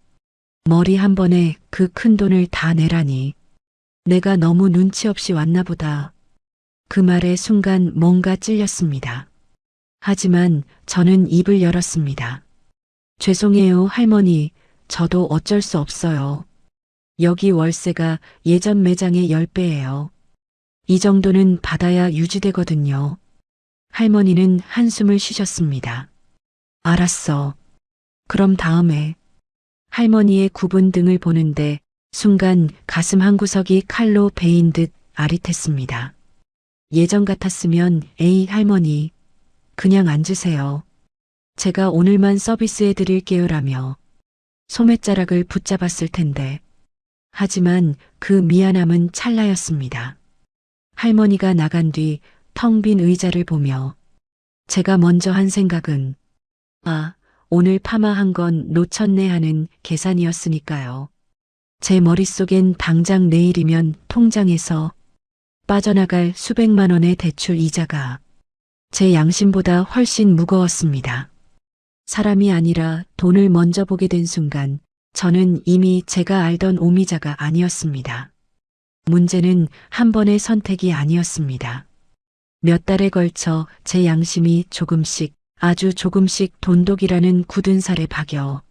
머리 한 번에 그 큰 돈을 다 내라니. 내가 너무 눈치 없이 왔나 보다. 그 말에 순간 뭔가 찔렸습니다. 하지만 저는 입을 열었습니다. 죄송해요, 할머니. 저도 어쩔 수 없어요. 여기 월세가 예전 매장의 10배예요. 이 정도는 받아야 유지되거든요. 할머니는 한숨을 쉬셨습니다. 알았어. 그럼 다음에. 할머니의 굽은 등을 보는데 순간 가슴 한 구석이 칼로 베인 듯 아릿했습니다. 예전 같았으면 에이 할머니, 그냥 앉으세요. 제가 오늘만 서비스해 드릴게요라며 소매자락을 붙잡았을 텐데. 하지만 그 미안함은 찰나였습니다. 할머니가 나간 뒤 텅 빈 의자를 보며 제가 먼저 한 생각은 아, 오늘 파마한 건 놓쳤네 하는 계산이었으니까요. 제 머릿속엔 당장 내일이면 통장에서 빠져나갈 수백만 원의 대출 이자가 제 양심보다 훨씬 무거웠습니다. 사람이 아니라 돈을 먼저 보게 된 순간 저는 이미 제가 알던 오미자가 아니었습니다. 문제는 한 번의 선택이 아니었습니다. 몇 달에 걸쳐 제 양심이 조금씩 아주 조금씩 돈독이라는 굳은 살에 박여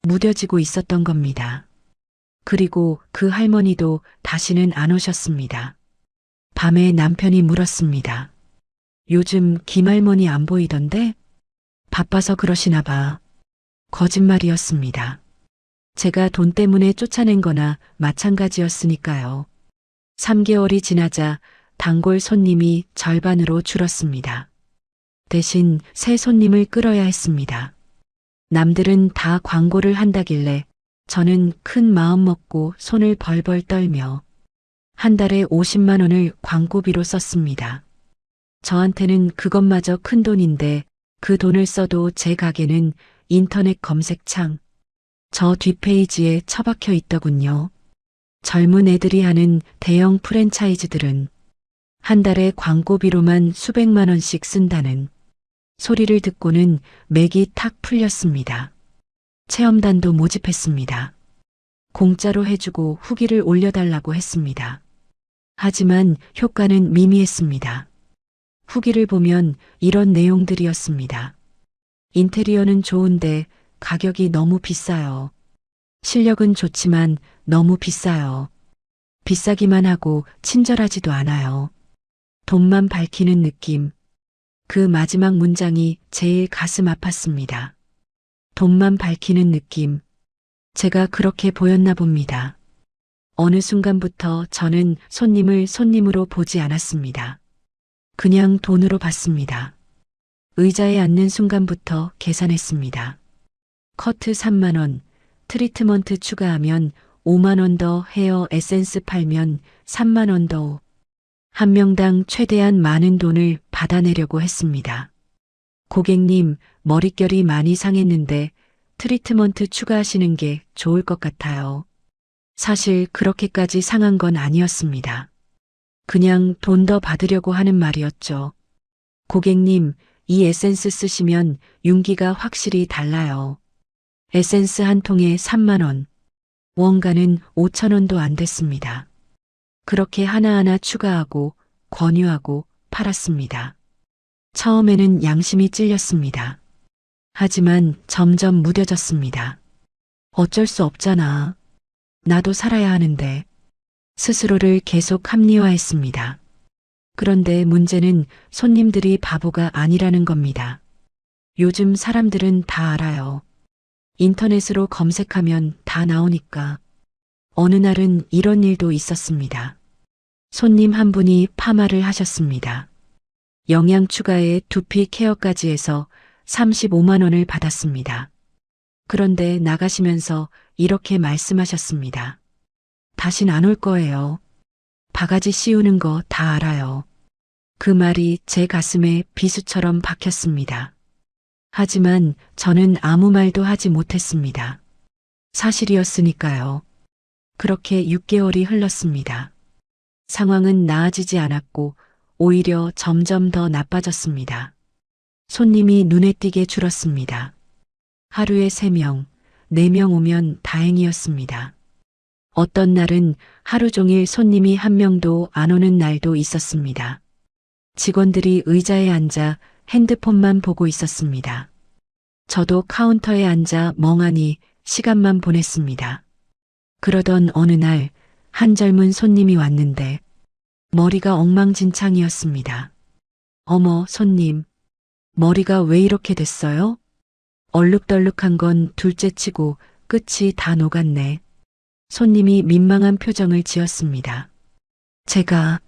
무뎌지고 있었던 겁니다. 그리고 그 할머니도 다시는 안 오셨습니다. 밤에 남편이 물었습니다. 요즘 김할머니 안 보이던데? 바빠서 그러시나 봐. 거짓말이었습니다. 제가 돈 때문에 쫓아낸 거나 마찬가지였으니까요. 3개월이 지나자 단골 손님이 절반으로 줄었습니다. 대신 새 손님을 끌어야 했습니다. 남들은 다 광고를 한다길래 저는 큰 마음 먹고 손을 벌벌 떨며 한 달에 50만 원을 광고비로 썼습니다. 저한테는 그것마저 큰 돈인데 그 돈을 써도 제 가게는 인터넷 검색창 저 뒷페이지에 처박혀 있더군요. 젊은 애들이 하는 대형 프랜차이즈들은 한 달에 광고비로만 수백만 원씩 쓴다는 소리를 듣고는 맥이 탁 풀렸습니다. 체험단도 모집했습니다. 공짜로 해주고 후기를 올려달라고 했습니다. 하지만 효과는 미미했습니다. 후기를 보면 이런 내용들이었습니다. 인테리어는 좋은데 가격이 너무 비싸요. 실력은 좋지만 너무 비싸요. 비싸기만 하고 친절하지도 않아요. 돈만 밝히는 느낌. 그 마지막 문장이 제일 가슴 아팠습니다. 돈만 밝히는 느낌. 제가 그렇게 보였나 봅니다. 어느 순간부터 저는 손님을 손님으로 보지 않았습니다. 그냥 돈으로 봤습니다. 의자에 앉는 순간부터 계산했습니다. 커트 3만 원, 트리트먼트 추가하면 5만 원 더, 헤어 에센스 팔면 3만 원 더. 한 명당 최대한 많은 돈을 받아내려고 했습니다. 고객님, 머릿결이 많이 상했는데 트리트먼트 추가하시는 게 좋을 것 같아요. 사실 그렇게까지 상한 건 아니었습니다. 그냥 돈 더 받으려고 하는 말이었죠. 고객님, 이 에센스 쓰시면 윤기가 확실히 달라요. 에센스 한 통에 3만 원. 원가는 5천 원도 안 됐습니다. 그렇게 하나하나 추가하고 권유하고 팔았습니다. 처음에는 양심이 찔렸습니다. 하지만 점점 무뎌졌습니다. 어쩔 수 없잖아. 나도 살아야 하는데. 스스로를 계속 합리화했습니다. 그런데 문제는 손님들이 바보가 아니라는 겁니다. 요즘 사람들은 다 알아요. 인터넷으로 검색하면 다 나오니까. 어느 날은 이런 일도 있었습니다. 손님 한 분이 파마를 하셨습니다. 영양 추가에 두피 케어까지 해서 35만 원을 받았습니다. 그런데 나가시면서 이렇게 말씀하셨습니다. 다신 안 올 거예요. 바가지 씌우는 거 다 알아요. 그 말이 제 가슴에 비수처럼 박혔습니다. 하지만 저는 아무 말도 하지 못했습니다. 사실이었으니까요. 그렇게 6개월이 흘렀습니다. 상황은 나아지지 않았고 오히려 점점 더 나빠졌습니다. 손님이 눈에 띄게 줄었습니다. 하루에 3명, 4명 오면 다행이었습니다. 어떤 날은 하루 종일 손님이 한 명도 안 오는 날도 있었습니다. 직원들이 의자에 앉아 핸드폰만 보고 있었습니다. 저도 카운터에 앉아 멍하니 시간만 보냈습니다. 그러던 어느 날 한 젊은 손님이 왔는데 머리가 엉망진창이었습니다. 어머, 손님. 머리가 왜 이렇게 됐어요? 얼룩덜룩한 건 둘째치고 끝이 다 녹았네. 손님이 민망한 표정을 지었습니다. 제가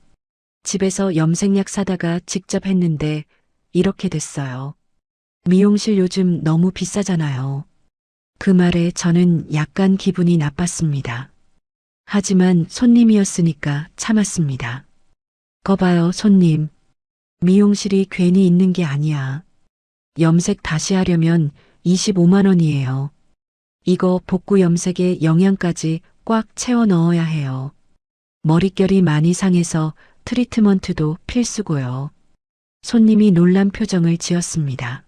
집에서 염색약 사다가 직접 했는데 이렇게 됐어요. 미용실 요즘 너무 비싸잖아요. 그 말에 저는 약간 기분이 나빴습니다. 하지만 손님이었으니까 참았습니다. 거봐요, 손님. 미용실이 괜히 있는 게 아니야. 염색 다시 하려면 25만 원이에요. 이거 복구 염색에 영양까지 꽉 채워 넣어야 해요. 머릿결이 많이 상해서 트리트먼트도 필수고요. 손님이 놀란 표정을 지었습니다.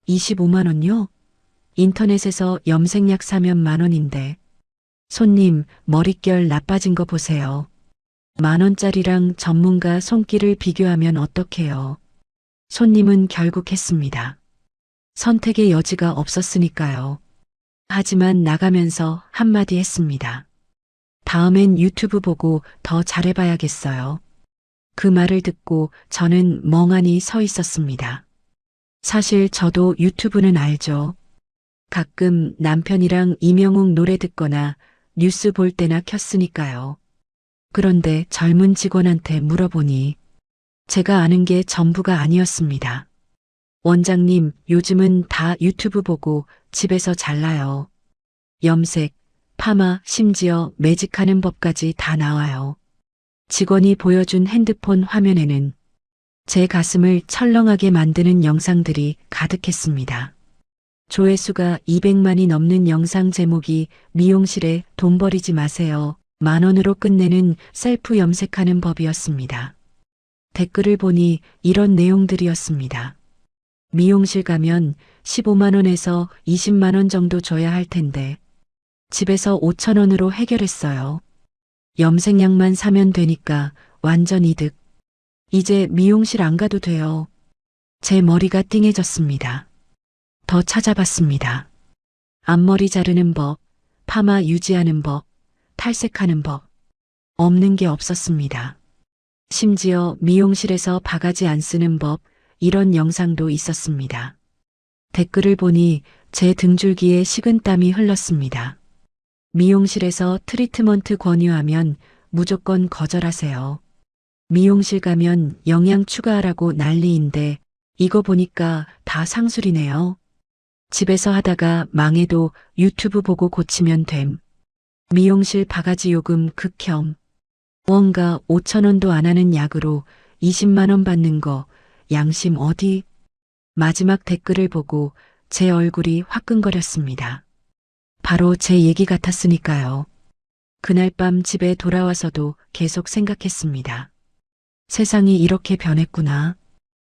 25만 원요? 인터넷에서 염색약 사면 만 원인데. 손님, 머릿결 나빠진 거 보세요. 만 원짜리랑 전문가 손길을 비교하면 어떡해요. 손님은 결국 했습니다. 선택의 여지가 없었으니까요. 하지만 나가면서 한마디 했습니다. 다음엔 유튜브 보고 더 잘해봐야겠어요. 그 말을 듣고 저는 멍하니 서 있었습니다. 사실 저도 유튜브는 알죠. 가끔 남편이랑 이명웅 노래 듣거나 뉴스 볼 때나 켰으니까요. 그런데 젊은 직원한테 물어보니 제가 아는 게 전부가 아니었습니다. 원장님, 요즘은 다 유튜브 보고 집에서 잘라요. 염색, 파마, 심지어 매직하는 법까지 다 나와요. 직원이 보여준 핸드폰 화면에는 제 가슴을 철렁하게 만드는 영상들이 가득했습니다. 조회수가 200만이 넘는 영상 제목이 미용실에 돈 버리지 마세요. 만 원으로 끝내는 셀프 염색하는 법이었습니다. 댓글을 보니 이런 내용들이었습니다. 미용실 가면 15만 원에서 20만 원 정도 줘야 할 텐데 집에서 5천 원으로 해결했어요. 염색약만 사면 되니까 완전 이득. 이제 미용실 안 가도 돼요. 제 머리가 띵해졌습니다. 더 찾아봤습니다. 앞머리 자르는 법, 파마 유지하는 법, 탈색하는 법. 없는 게 없었습니다. 심지어 미용실에서 바가지 안 쓰는 법, 이런 영상도 있었습니다. 댓글을 보니 제 등줄기에 식은땀이 흘렀습니다. 미용실에서 트리트먼트 권유하면 무조건 거절하세요. 미용실 가면 영양 추가하라고 난리인데 이거 보니까 다 상술이네요. 집에서 하다가 망해도 유튜브 보고 고치면 됨. 미용실 바가지 요금 극혐. 원가 5천 원도 안 하는 약으로 20만 원 받는 거 양심 어디? 마지막 댓글을 보고 제 얼굴이 화끈거렸습니다. 바로 제 얘기 같았으니까요. 그날 밤 집에 돌아와서도 계속 생각했습니다. 세상이 이렇게 변했구나.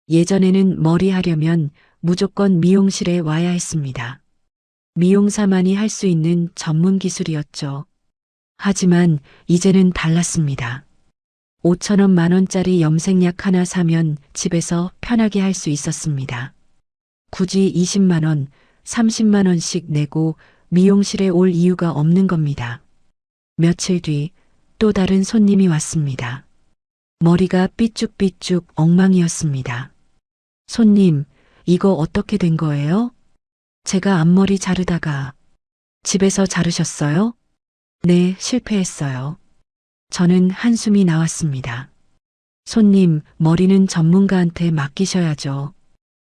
예전에는 머리 하려면 무조건 미용실에 와야 했습니다. 미용사만이 할 수 있는 전문 기술이었죠. 하지만 이제는 달랐습니다. 5천 원, 만 원짜리 염색약 하나 사면 집에서 편하게 할 수 있었습니다. 굳이 20만 원, 30만 원씩 내고 미용실에 올 이유가 없는 겁니다. 며칠 뒤 또 다른 손님이 왔습니다. 머리가 삐쭉삐쭉 엉망이었습니다. 손님, 이거 어떻게 된 거예요? 제가 앞머리 자르다가 집에서 자르셨어요? 네, 실패했어요. 저는 한숨이 나왔습니다. 손님, 머리는 전문가한테 맡기셔야죠.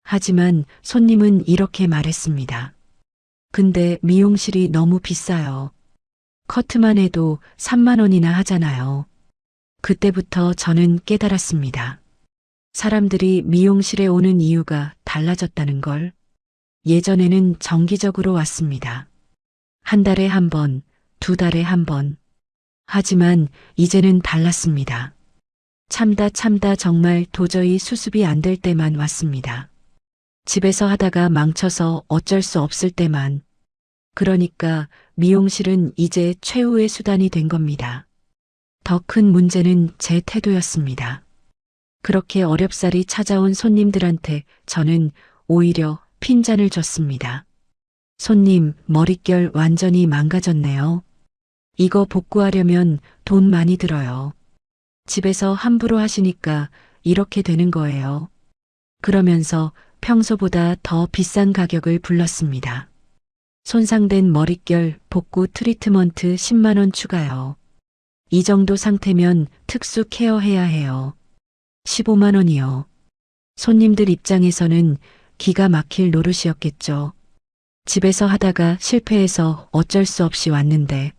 하지만 손님은 이렇게 말했습니다. 근데 미용실이 너무 비싸요. 커트만 해도 3만 원이나 하잖아요. 그때부터 저는 깨달았습니다. 사람들이 미용실에 오는 이유가 달라졌다는 걸. 예전에는 정기적으로 왔습니다. 한 달에 한 번, 두 달에 한 번. 하지만 이제는 달랐습니다. 참다 정말 도저히 수습이 안 될 때만 왔습니다. 집에서 하다가 망쳐서 어쩔 수 없을 때만. 그러니까 미용실은 이제 최후의 수단이 된 겁니다. 더 큰 문제는 제 태도였습니다. 그렇게 어렵사리 찾아온 손님들한테 저는 오히려 핀잔을 줬습니다. 손님, 머릿결 완전히 망가졌네요. 이거 복구하려면 돈 많이 들어요. 집에서 함부로 하시니까 이렇게 되는 거예요. 그러면서 평소보다 더 비싼 가격을 불렀습니다. 손상된 머릿결 복구 트리트먼트 10만 원 추가요. 이 정도 상태면 특수 케어 해야 해요. 15만 원이요. 손님들 입장에서는 기가 막힐 노릇이었겠죠. 집에서 하다가 실패해서 어쩔 수 없이 왔는데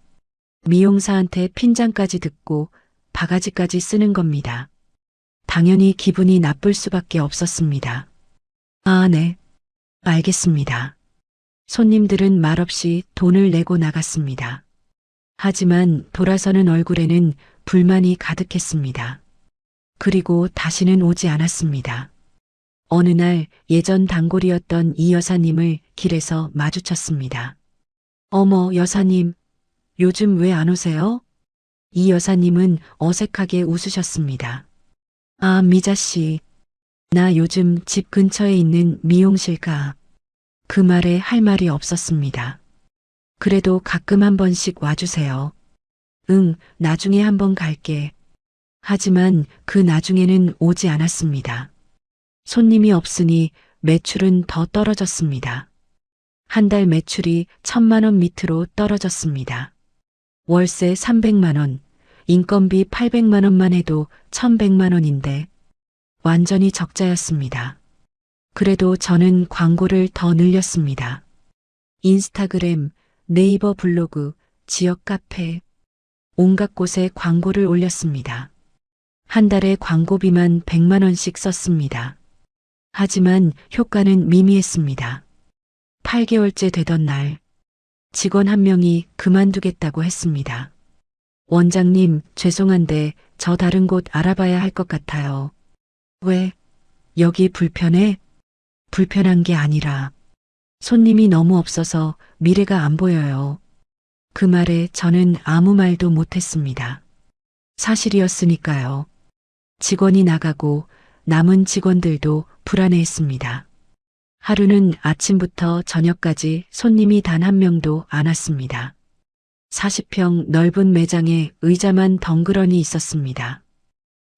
미용사한테 핀잔까지 듣고 바가지까지 쓰는 겁니다. 당연히 기분이 나쁠 수밖에 없었습니다. 아, 네. 알겠습니다. 손님들은 말없이 돈을 내고 나갔습니다. 하지만 돌아서는 얼굴에는 불만이 가득했습니다. 그리고 다시는 오지 않았습니다. 어느 날 예전 단골이었던 이 여사님을 길에서 마주쳤습니다. 어머, 여사님, 요즘 왜 안 오세요? 이 여사님은 어색하게 웃으셨습니다. 아, 미자씨, 나 요즘 집 근처에 있는 미용실 가. 그 말에 할 말이 없었습니다. 그래도 가끔 한 번씩 와주세요. 응, 나중에 한번 갈게. 하지만 그 나중에는 오지 않았습니다. 손님이 없으니 매출은 더 떨어졌습니다. 한 달 매출이 1,000만 원 밑으로 떨어졌습니다. 월세 300만 원, 인건비 800만 원만 해도 1,100만 원인데 완전히 적자였습니다. 그래도 저는 광고를 더 늘렸습니다. 인스타그램, 네이버 블로그, 지역 카페, 온갖 곳에 광고를 올렸습니다. 한 달에 광고비만 100만 원씩 썼습니다. 하지만 효과는 미미했습니다. 8개월째 되던 날, 직원 한 명이 그만두겠다고 했습니다. 원장님, 죄송한데 저 다른 곳 알아봐야 할 것 같아요. 왜? 여기 불편해? 불편한 게 아니라 손님이 너무 없어서 미래가 안 보여요. 그 말에 저는 아무 말도 못했습니다. 사실이었으니까요. 직원이 나가고 남은 직원들도 불안해했습니다. 하루는 아침부터 저녁까지 손님이 단 한 명도 안 왔습니다. 40평 넓은 매장에 의자만 덩그러니 있었습니다.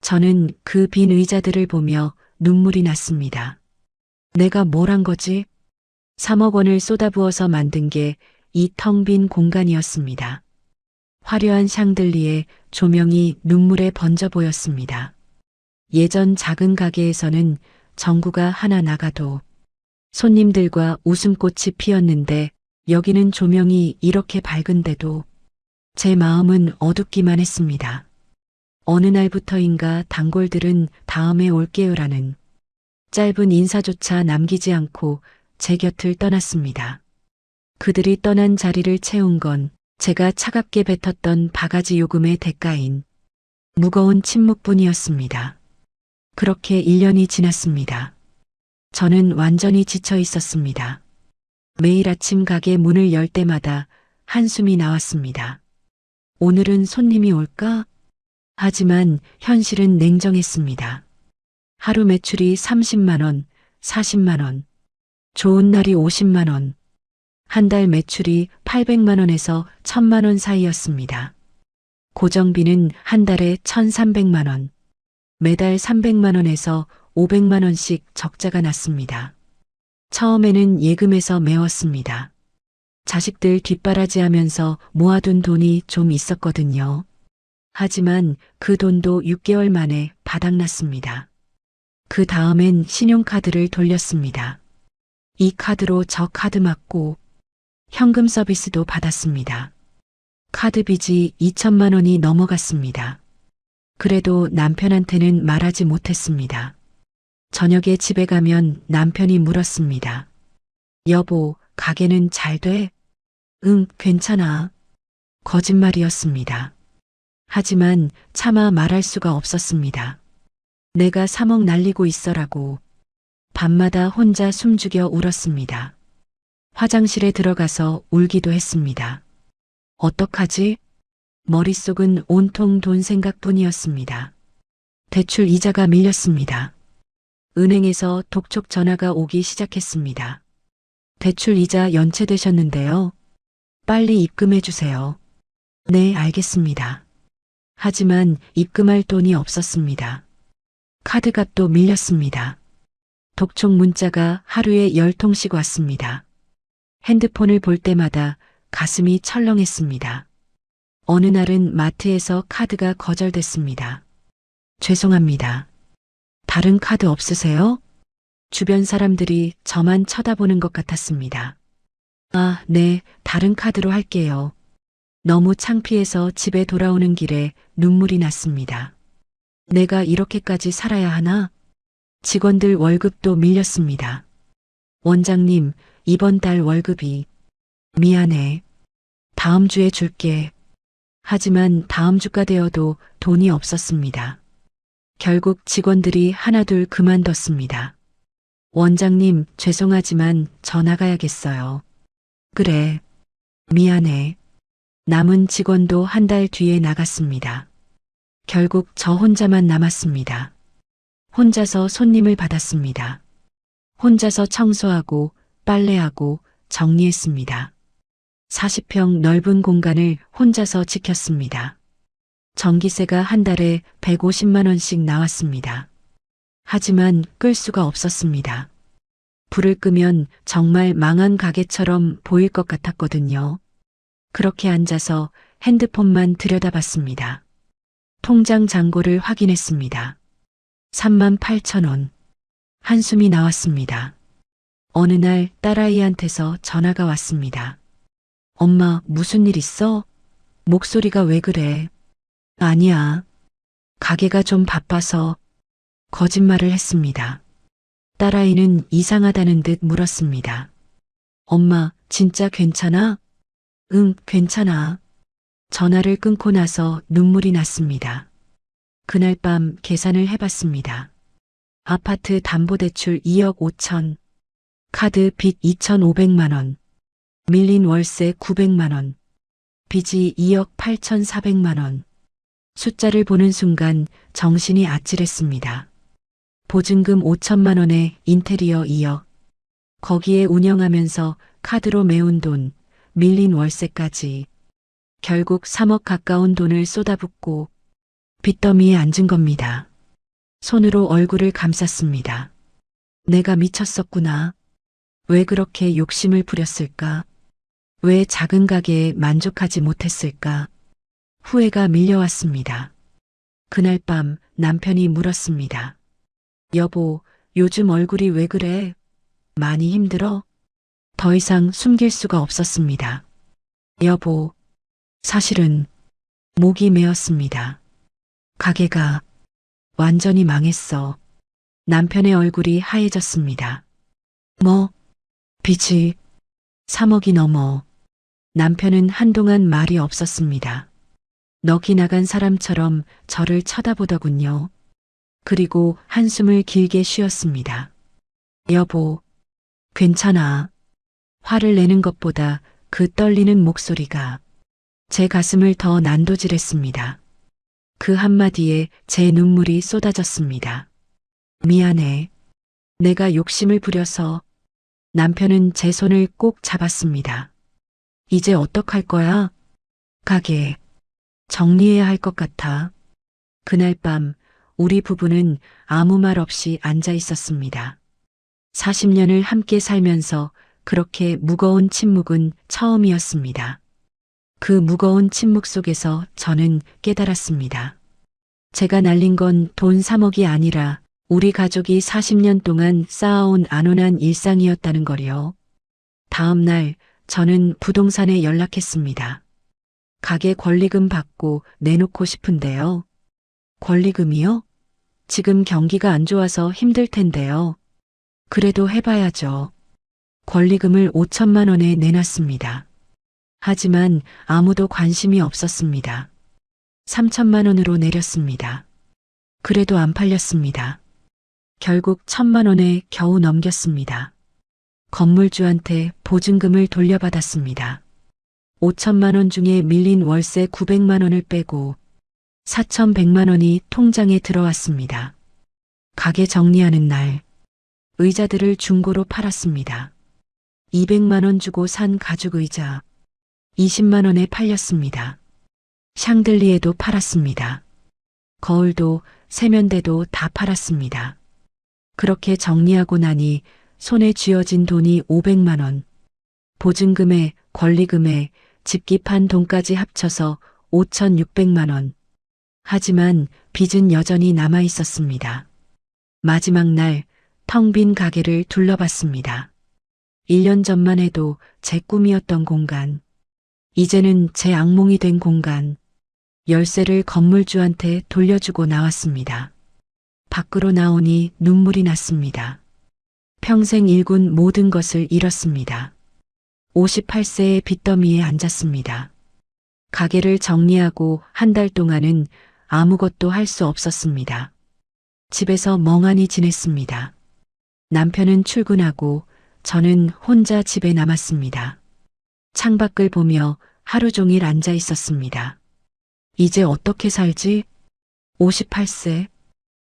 저는 그 빈 의자들을 보며 눈물이 났습니다. 내가 뭘 한 거지? 3억 원을 쏟아부어서 만든 게 이 텅 빈 공간이었습니다. 화려한 샹들리에 조명이 눈물에 번져 보였습니다. 예전 작은 가게에서는 전구가 하나 나가도 손님들과 웃음꽃이 피었는데 여기는 조명이 이렇게 밝은데도 제 마음은 어둡기만 했습니다. 어느 날부터인가 단골들은 다음에 올게요라는 짧은 인사조차 남기지 않고 제 곁을 떠났습니다. 그들이 떠난 자리를 채운 건 제가 차갑게 뱉었던 바가지 요금의 대가인 무거운 침묵뿐이었습니다. 그렇게 1년이 지났습니다. 저는 완전히 지쳐 있었습니다. 매일 아침 가게 문을 열 때마다 한숨이 나왔습니다. 오늘은 손님이 올까? 하지만 현실은 냉정했습니다. 하루 매출이 30만 원, 40만 원, 좋은 날이 50만 원, 한 달 매출이 800만 원에서 1000만 원 사이였습니다. 고정비는 한 달에 1300만 원, 매달 300만 원에서 500만 원씩 적자가 났습니다. 처음에는 예금에서 메웠습니다. 자식들 뒷바라지하면서 모아둔 돈이 좀 있었거든요. 하지만 그 돈도 6개월 만에 바닥났습니다. 그 다음엔 신용카드를 돌렸습니다. 이 카드로 저 카드 맞고 현금 서비스도 받았습니다. 카드 빚이 2천만 원이 넘어갔습니다. 그래도 남편한테는 말하지 못했습니다. 저녁에 집에 가면 남편이 물었습니다. 여보, 가게는 잘 돼? 응, 괜찮아. 거짓말이었습니다. 하지만 차마 말할 수가 없었습니다. 내가 3억 날리고 있어라고 밤마다 혼자 숨죽여 울었습니다. 화장실에 들어가서 울기도 했습니다. 어떡하지? 머릿속은 온통 돈 생각뿐이었습니다. 대출 이자가 밀렸습니다. 은행에서 독촉 전화가 오기 시작했습니다. 대출 이자 연체되셨는데요. 빨리 입금해 주세요. 네, 알겠습니다. 하지만 입금할 돈이 없었습니다. 카드값도 밀렸습니다. 독촉 문자가 하루에 10통씩 왔습니다. 핸드폰을 볼 때마다 가슴이 철렁했습니다. 어느 날은 마트에서 카드가 거절됐습니다. 죄송합니다. 다른 카드 없으세요? 주변 사람들이 저만 쳐다보는 것 같았습니다. 아, 네, 다른 카드로 할게요. 너무 창피해서 집에 돌아오는 길에 눈물이 났습니다. 내가 이렇게까지 살아야 하나? 직원들 월급도 밀렸습니다. 원장님, 이번 달 월급이 미안해. 다음 주에 줄게. 하지만 다음 주가 되어도 돈이 없었습니다. 결국 직원들이 하나둘 그만뒀습니다. 원장님, 죄송하지만 저 나가야겠어요. 그래. 미안해. 남은 직원도 한 달 뒤에 나갔습니다. 결국 저 혼자만 남았습니다. 혼자서 손님을 받았습니다. 혼자서 청소하고 빨래하고 정리했습니다. 40평 넓은 공간을 혼자서 지켰습니다. 전기세가 한 달에 150만 원씩 나왔습니다. 하지만 끌 수가 없었습니다. 불을 끄면 정말 망한 가게처럼 보일 것 같았거든요. 그렇게 앉아서 핸드폰만 들여다봤습니다. 통장 잔고를 확인했습니다. 38,000원. 한숨이 나왔습니다. 어느 날 딸아이한테서 전화가 왔습니다. 엄마, 무슨 일 있어? 목소리가 왜 그래? 아니야. 가게가 좀 바빠서 거짓말을 했습니다. 딸아이는 이상하다는 듯 물었습니다. 엄마, 진짜 괜찮아? 응, 괜찮아. 전화를 끊고 나서 눈물이 났습니다. 그날 밤 계산을 해봤습니다. 아파트 담보대출 2억 5천, 카드 빚 2,500만 원, 밀린 월세 900만 원, 빚이 2억 8,400만 원. 숫자를 보는 순간 정신이 아찔했습니다. 보증금 5천만 원에 인테리어 2억, 거기에 운영하면서 카드로 메운 돈, 밀린 월세까지. 결국 3억 가까운 돈을 쏟아붓고 빚더미에 앉은 겁니다. 손으로 얼굴을 감쌌습니다. 내가 미쳤었구나. 왜 그렇게 욕심을 부렸을까? 왜 작은 가게에 만족하지 못했을까? 후회가 밀려왔습니다. 그날 밤 남편이 물었습니다. 여보, 요즘 얼굴이 왜 그래? 많이 힘들어? 더 이상 숨길 수가 없었습니다. 여보, 사실은 목이 메었습니다. 가게가 완전히 망했어. 남편의 얼굴이 하얘졌습니다. 뭐, 빚이 3억이 넘어. 남편은 한동안 말이 없었습니다. 넋이 나간 사람처럼 저를 쳐다보더군요. 그리고 한숨을 길게 쉬었습니다. 여보, 괜찮아. 화를 내는 것보다 그 떨리는 목소리가 제 가슴을 더 난도질했습니다. 그 한마디에 제 눈물이 쏟아졌습니다. 미안해. 내가 욕심을 부려서. 남편은 제 손을 꼭 잡았습니다. 이제 어떡할 거야? 가게 정리해야 할 것 같아. 그날 밤 우리 부부는 아무 말 없이 앉아 있었습니다. 40년을 함께 살면서 그렇게 무거운 침묵은 처음이었습니다. 그 무거운 침묵 속에서 저는 깨달았습니다. 제가 날린 건 돈 3억이 아니라 우리 가족이 40년 동안 쌓아온 안온한 일상이었다는 거요. 다음 날 저는 부동산에 연락했습니다. 가게 권리금 받고 내놓고 싶은데요. 권리금이요? 지금 경기가 안 좋아서 힘들 텐데요. 그래도 해봐야죠. 권리금을 5천만 원에 내놨습니다. 하지만 아무도 관심이 없었습니다. 3천만 원으로 내렸습니다. 그래도 안 팔렸습니다. 결국 1천만 원에 겨우 넘겼습니다. 건물주한테 보증금을 돌려받았습니다. 5천만 원 중에 밀린 월세 900만 원을 빼고 4,100만 원이 통장에 들어왔습니다. 가게 정리하는 날 의자들을 중고로 팔았습니다. 200만 원 주고 산 가죽 의자 20만 원에 팔렸습니다. 샹들리에도 팔았습니다. 거울도 세면대도 다 팔았습니다. 그렇게 정리하고 나니 손에 쥐어진 돈이 500만 원. 보증금에 권리금에 집기판 돈까지 합쳐서 5,600만 원. 하지만 빚은 여전히 남아 있었습니다. 마지막 날 텅 빈 가게를 둘러봤습니다. 1년 전만 해도 제 꿈이었던 공간. 이제는 제 악몽이 된 공간. 열쇠를 건물주한테 돌려주고 나왔습니다. 밖으로 나오니 눈물이 났습니다. 평생 일군 모든 것을 잃었습니다. 58세의 빚더미에 앉았습니다. 가게를 정리하고 한 달 동안은 아무것도 할 수 없었습니다. 집에서 멍하니 지냈습니다. 남편은 출근하고 저는 혼자 집에 남았습니다. 창밖을 보며 하루 종일 앉아 있었습니다. 이제 어떻게 살지? 58세.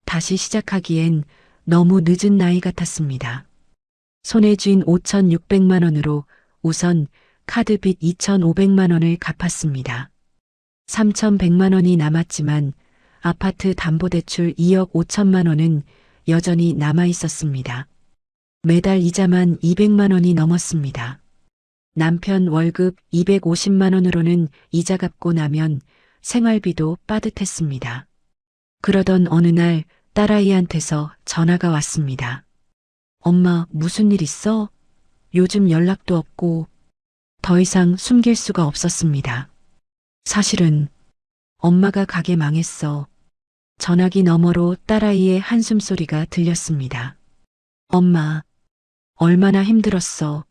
다시 시작하기엔 너무 늦은 나이 같았습니다. 손에 쥔 5,600만 원으로 우선 카드빚 2,500만 원을 갚았습니다. 3,100만 원이 남았지만 아파트 담보대출 2억 5천만 원은 여전히 남아 있었습니다. 매달 이자만 200만 원이 넘었습니다. 남편 월급 250만 원으로는 이자 갚고 나면 생활비도 빠듯했습니다. 그러던 어느 날 딸아이한테서 전화가 왔습니다. 엄마, 무슨 일 있어? 요즘 연락도 없고. 더 이상 숨길 수가 없었습니다. 사실은 엄마가 가게 망했어. 전화기 너머로 딸아이의 한숨소리가 들렸습니다. 엄마, 얼마나 힘들었어.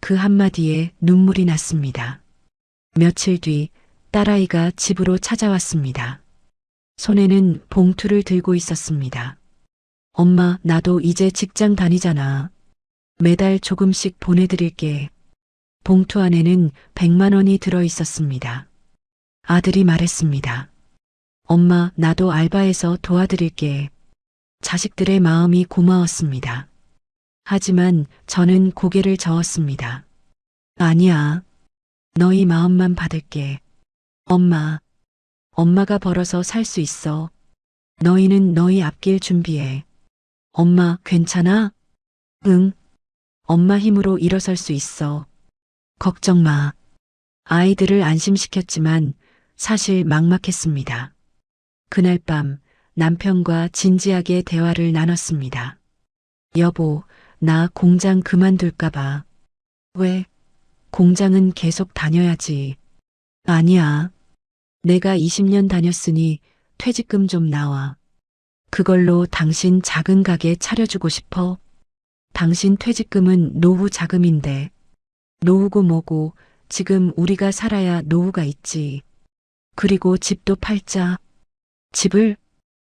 그 한마디에 눈물이 났습니다. 며칠 뒤 딸아이가 집으로 찾아왔습니다. 손에는 봉투를 들고 있었습니다. 엄마, 나도 이제 직장 다니잖아. 매달 조금씩 보내드릴게. 봉투 안에는 100만 원이 들어 있었습니다. 아들이 말했습니다. 엄마, 나도 알바해서 도와드릴게. 자식들의 마음이 고마웠습니다. 하지만 저는 고개를 저었습니다. 아니야. 너희 마음만 받을게. 엄마, 엄마가 벌어서 살 수 있어. 너희는 너희 앞길 준비해. 엄마, 괜찮아? 응. 엄마 힘으로 일어설 수 있어. 걱정 마. 아이들을 안심시켰지만 사실 막막했습니다. 그날 밤 남편과 진지하게 대화를 나눴습니다. 여보, 나 공장 그만둘까봐. 왜? 공장은 계속 다녀야지. 아니야. 내가 20년 다녔으니 퇴직금 좀 나와. 그걸로 당신 작은 가게 차려주고 싶어. 당신 퇴직금은 노후 자금인데. 노후고 뭐고 지금 우리가 살아야 노후가 있지. 그리고 집도 팔자. 집을?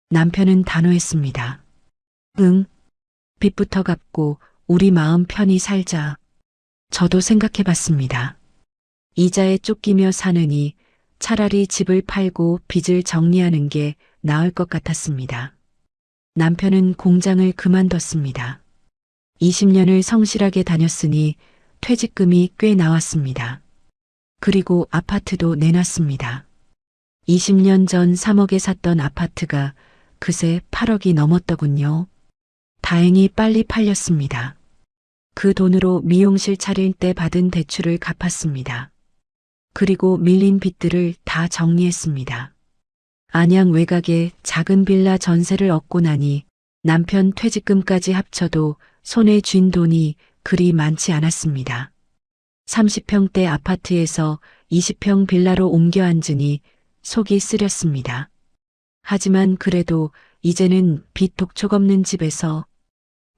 남편은 단호했습니다. 응. 빚부터 갚고 우리 마음 편히 살자. 저도 생각해 봤습니다. 이자에 쫓기며 사느니 차라리 집을 팔고 빚을 정리하는 게 나을 것 같았습니다. 남편은 공장을 그만뒀습니다. 20년을 성실하게 다녔으니 퇴직금이 꽤 나왔습니다. 그리고 아파트도 내놨습니다. 20년 전 3억에 샀던 아파트가 그새 8억이 넘었더군요. 다행히 빨리 팔렸습니다. 그 돈으로 미용실 차릴 때 받은 대출을 갚았습니다. 그리고 밀린 빚들을 다 정리했습니다. 안양 외곽에 작은 빌라 전세를 얻고 나니 남편 퇴직금까지 합쳐도 손에 쥔 돈이 그리 많지 않았습니다. 30평대 아파트에서 20평 빌라로 옮겨 앉으니 속이 쓰렸습니다. 하지만 그래도 이제는 빚 독촉 없는 집에서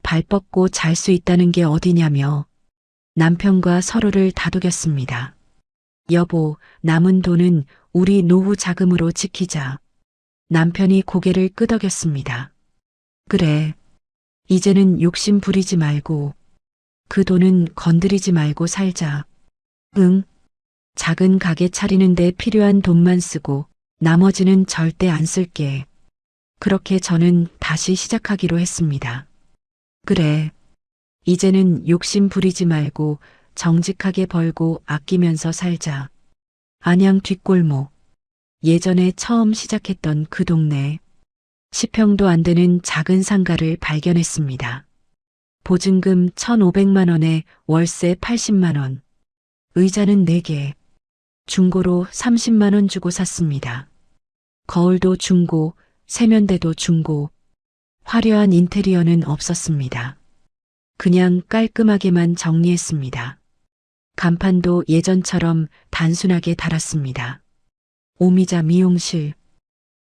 발 뻗고 잘 수 있다는 게 어디냐며 남편과 서로를 다독였습니다. 여보, 남은 돈은 우리 노후 자금으로 지키자. 남편이 고개를 끄덕였습니다. 그래. 이제는 욕심 부리지 말고 그 돈은 건드리지 말고 살자. 응. 작은 가게 차리는데 필요한 돈만 쓰고 나머지는 절대 안 쓸게. 그렇게 저는 다시 시작하기로 했습니다. 그래. 이제는 욕심 부리지 말고 정직하게 벌고 아끼면서 살자. 안양 뒷골목. 예전에 처음 시작했던 그 동네. 10평도 안 되는 작은 상가를 발견했습니다. 보증금 1,500만 원에 월세 80만 원. 의자는 4개. 중고로 30만 원 주고 샀습니다. 거울도 중고, 세면대도 중고. 화려한 인테리어는 없었습니다. 그냥 깔끔하게만 정리했습니다. 간판도 예전처럼 단순하게 달았습니다. 오미자 미용실.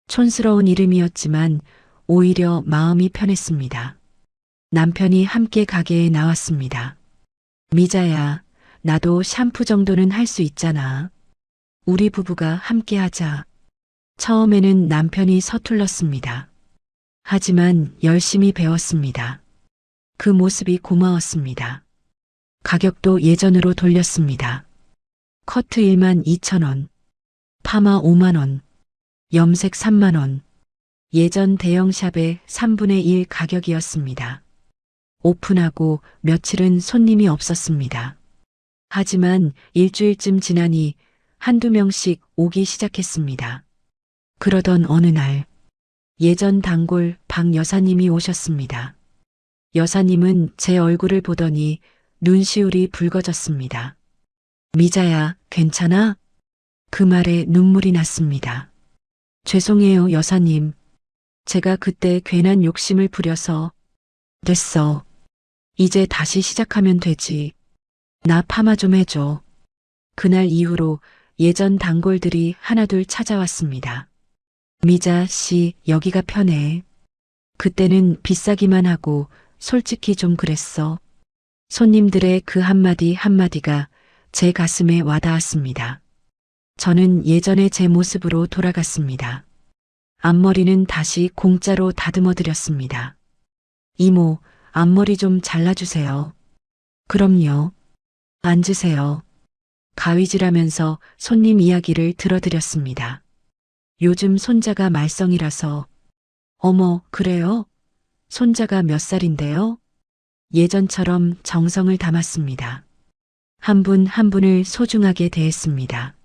촌스러운 이름이었지만 오히려 마음이 편했습니다. 남편이 함께 가게에 나왔습니다. 미자야, 나도 샴푸 정도는 할 수 있잖아. 우리 부부가 함께 하자. 처음에는 남편이 서툴렀습니다. 하지만 열심히 배웠습니다. 그 모습이 고마웠습니다. 가격도 예전으로 돌렸습니다. 커트 1만 2천 원, 파마 5만 원, 염색 3만 원. 예전 대형샵의 3분의 1 가격이었습니다. 오픈하고 며칠은 손님이 없었습니다. 하지만 일주일쯤 지나니 한두 명씩 오기 시작했습니다. 그러던 어느 날 예전 단골 박 여사님이 오셨습니다. 여사님은 제 얼굴을 보더니 눈시울이 붉어졌습니다. 미자야, 괜찮아? 그 말에 눈물이 났습니다. 죄송해요, 여사님. 제가 그때 괜한 욕심을 부려서. 됐어. 이제 다시 시작하면 되지. 나 파마 좀 해줘. 그날 이후로 예전 단골들이 하나둘 찾아왔습니다. 미자 씨, 여기가 편해. 그때는 비싸기만 하고 솔직히 좀 그랬어. 손님들의 그 한마디 한마디가 제 가슴에 와닿았습니다. 저는 예전의 제 모습으로 돌아갔습니다. 앞머리는 다시 공짜로 다듬어 드렸습니다. 이모, 앞머리 좀 잘라주세요. 그럼요. 앉으세요. 가위질하면서 손님 이야기를 들어드렸습니다. 요즘 손자가 말썽이라서. 어머, 그래요? 손자가 몇 살인데요? 예전처럼 정성을 담았습니다. 한 분 한 분을 소중하게 대했습니다.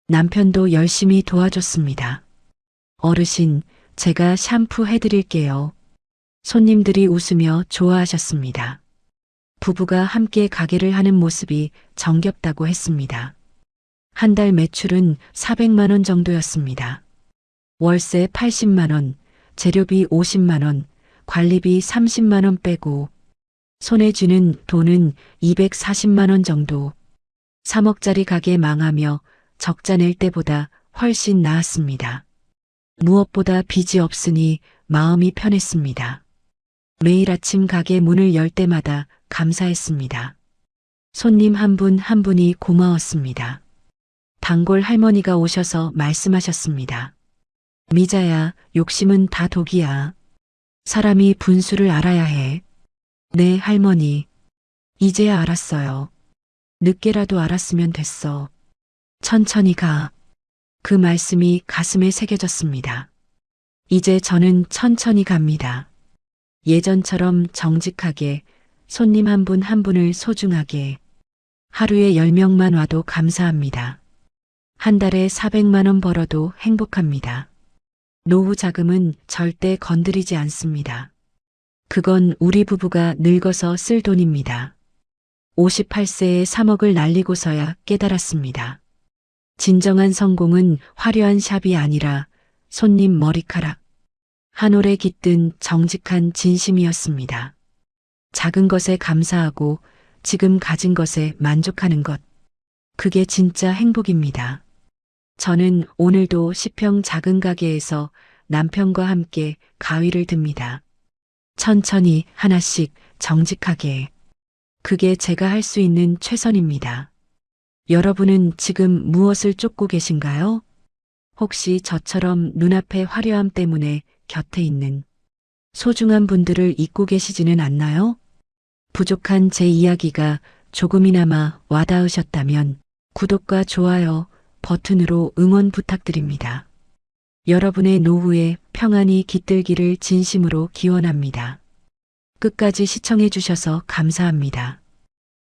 남편도 열심히 도와줬습니다. 어르신, 제가 샴푸 해드릴게요. 손님들이 웃으며 좋아하셨습니다. 부부가 함께 가게를 하는 모습이 정겹다고 했습니다. 한 달 매출은 400만 원 정도였습니다. 월세 80만 원, 재료비 50만 원, 관리비 30만 원 빼고 손에 쥐는 돈은 240만 원 정도. 3억짜리 가게 망하며 적자 낼 때보다 훨씬 나았습니다. 무엇보다 빚이 없으니 마음이 편했습니다. 매일 아침 가게 문을 열 때마다 감사했습니다. 손님 한 분 한 분이 고마웠습니다. 단골 할머니가 오셔서 말씀하셨습니다. 미자야, 욕심은 다 독이야. 사람이 분수를 알아야 해. 네, 할머니. 이제야 알았어요. 늦게라도 알았으면 됐어. 천천히 가. 그 말씀이 가슴에 새겨졌습니다. 이제 저는 천천히 갑니다. 예전처럼 정직하게, 손님 한 분 한 분을 소중하게, 하루에 10명만 와도 감사합니다. 한 달에 400만 원 벌어도 행복합니다. 노후 자금은 절대 건드리지 않습니다. 그건 우리 부부가 늙어서 쓸 돈입니다. 58세에 3억을 날리고서야 깨달았습니다. 진정한 성공은 화려한 샵이 아니라 손님 머리카락, 한 올에 깃든 정직한 진심이었습니다. 작은 것에 감사하고 지금 가진 것에 만족하는 것. 그게 진짜 행복입니다. 저는 오늘도 10평 작은 가게에서 남편과 함께 가위를 듭니다. 천천히 하나씩 정직하게. 그게 제가 할 수 있는 최선입니다. 여러분은 지금 무엇을 쫓고 계신가요? 혹시 저처럼 눈앞의 화려함 때문에 곁에 있는 소중한 분들을 잊고 계시지는 않나요? 부족한 제 이야기가 조금이나마 와닿으셨다면 구독과 좋아요 버튼으로 응원 부탁드립니다. 여러분의 노후에 평안이 깃들기를 진심으로 기원합니다. 끝까지 시청해 주셔서 감사합니다.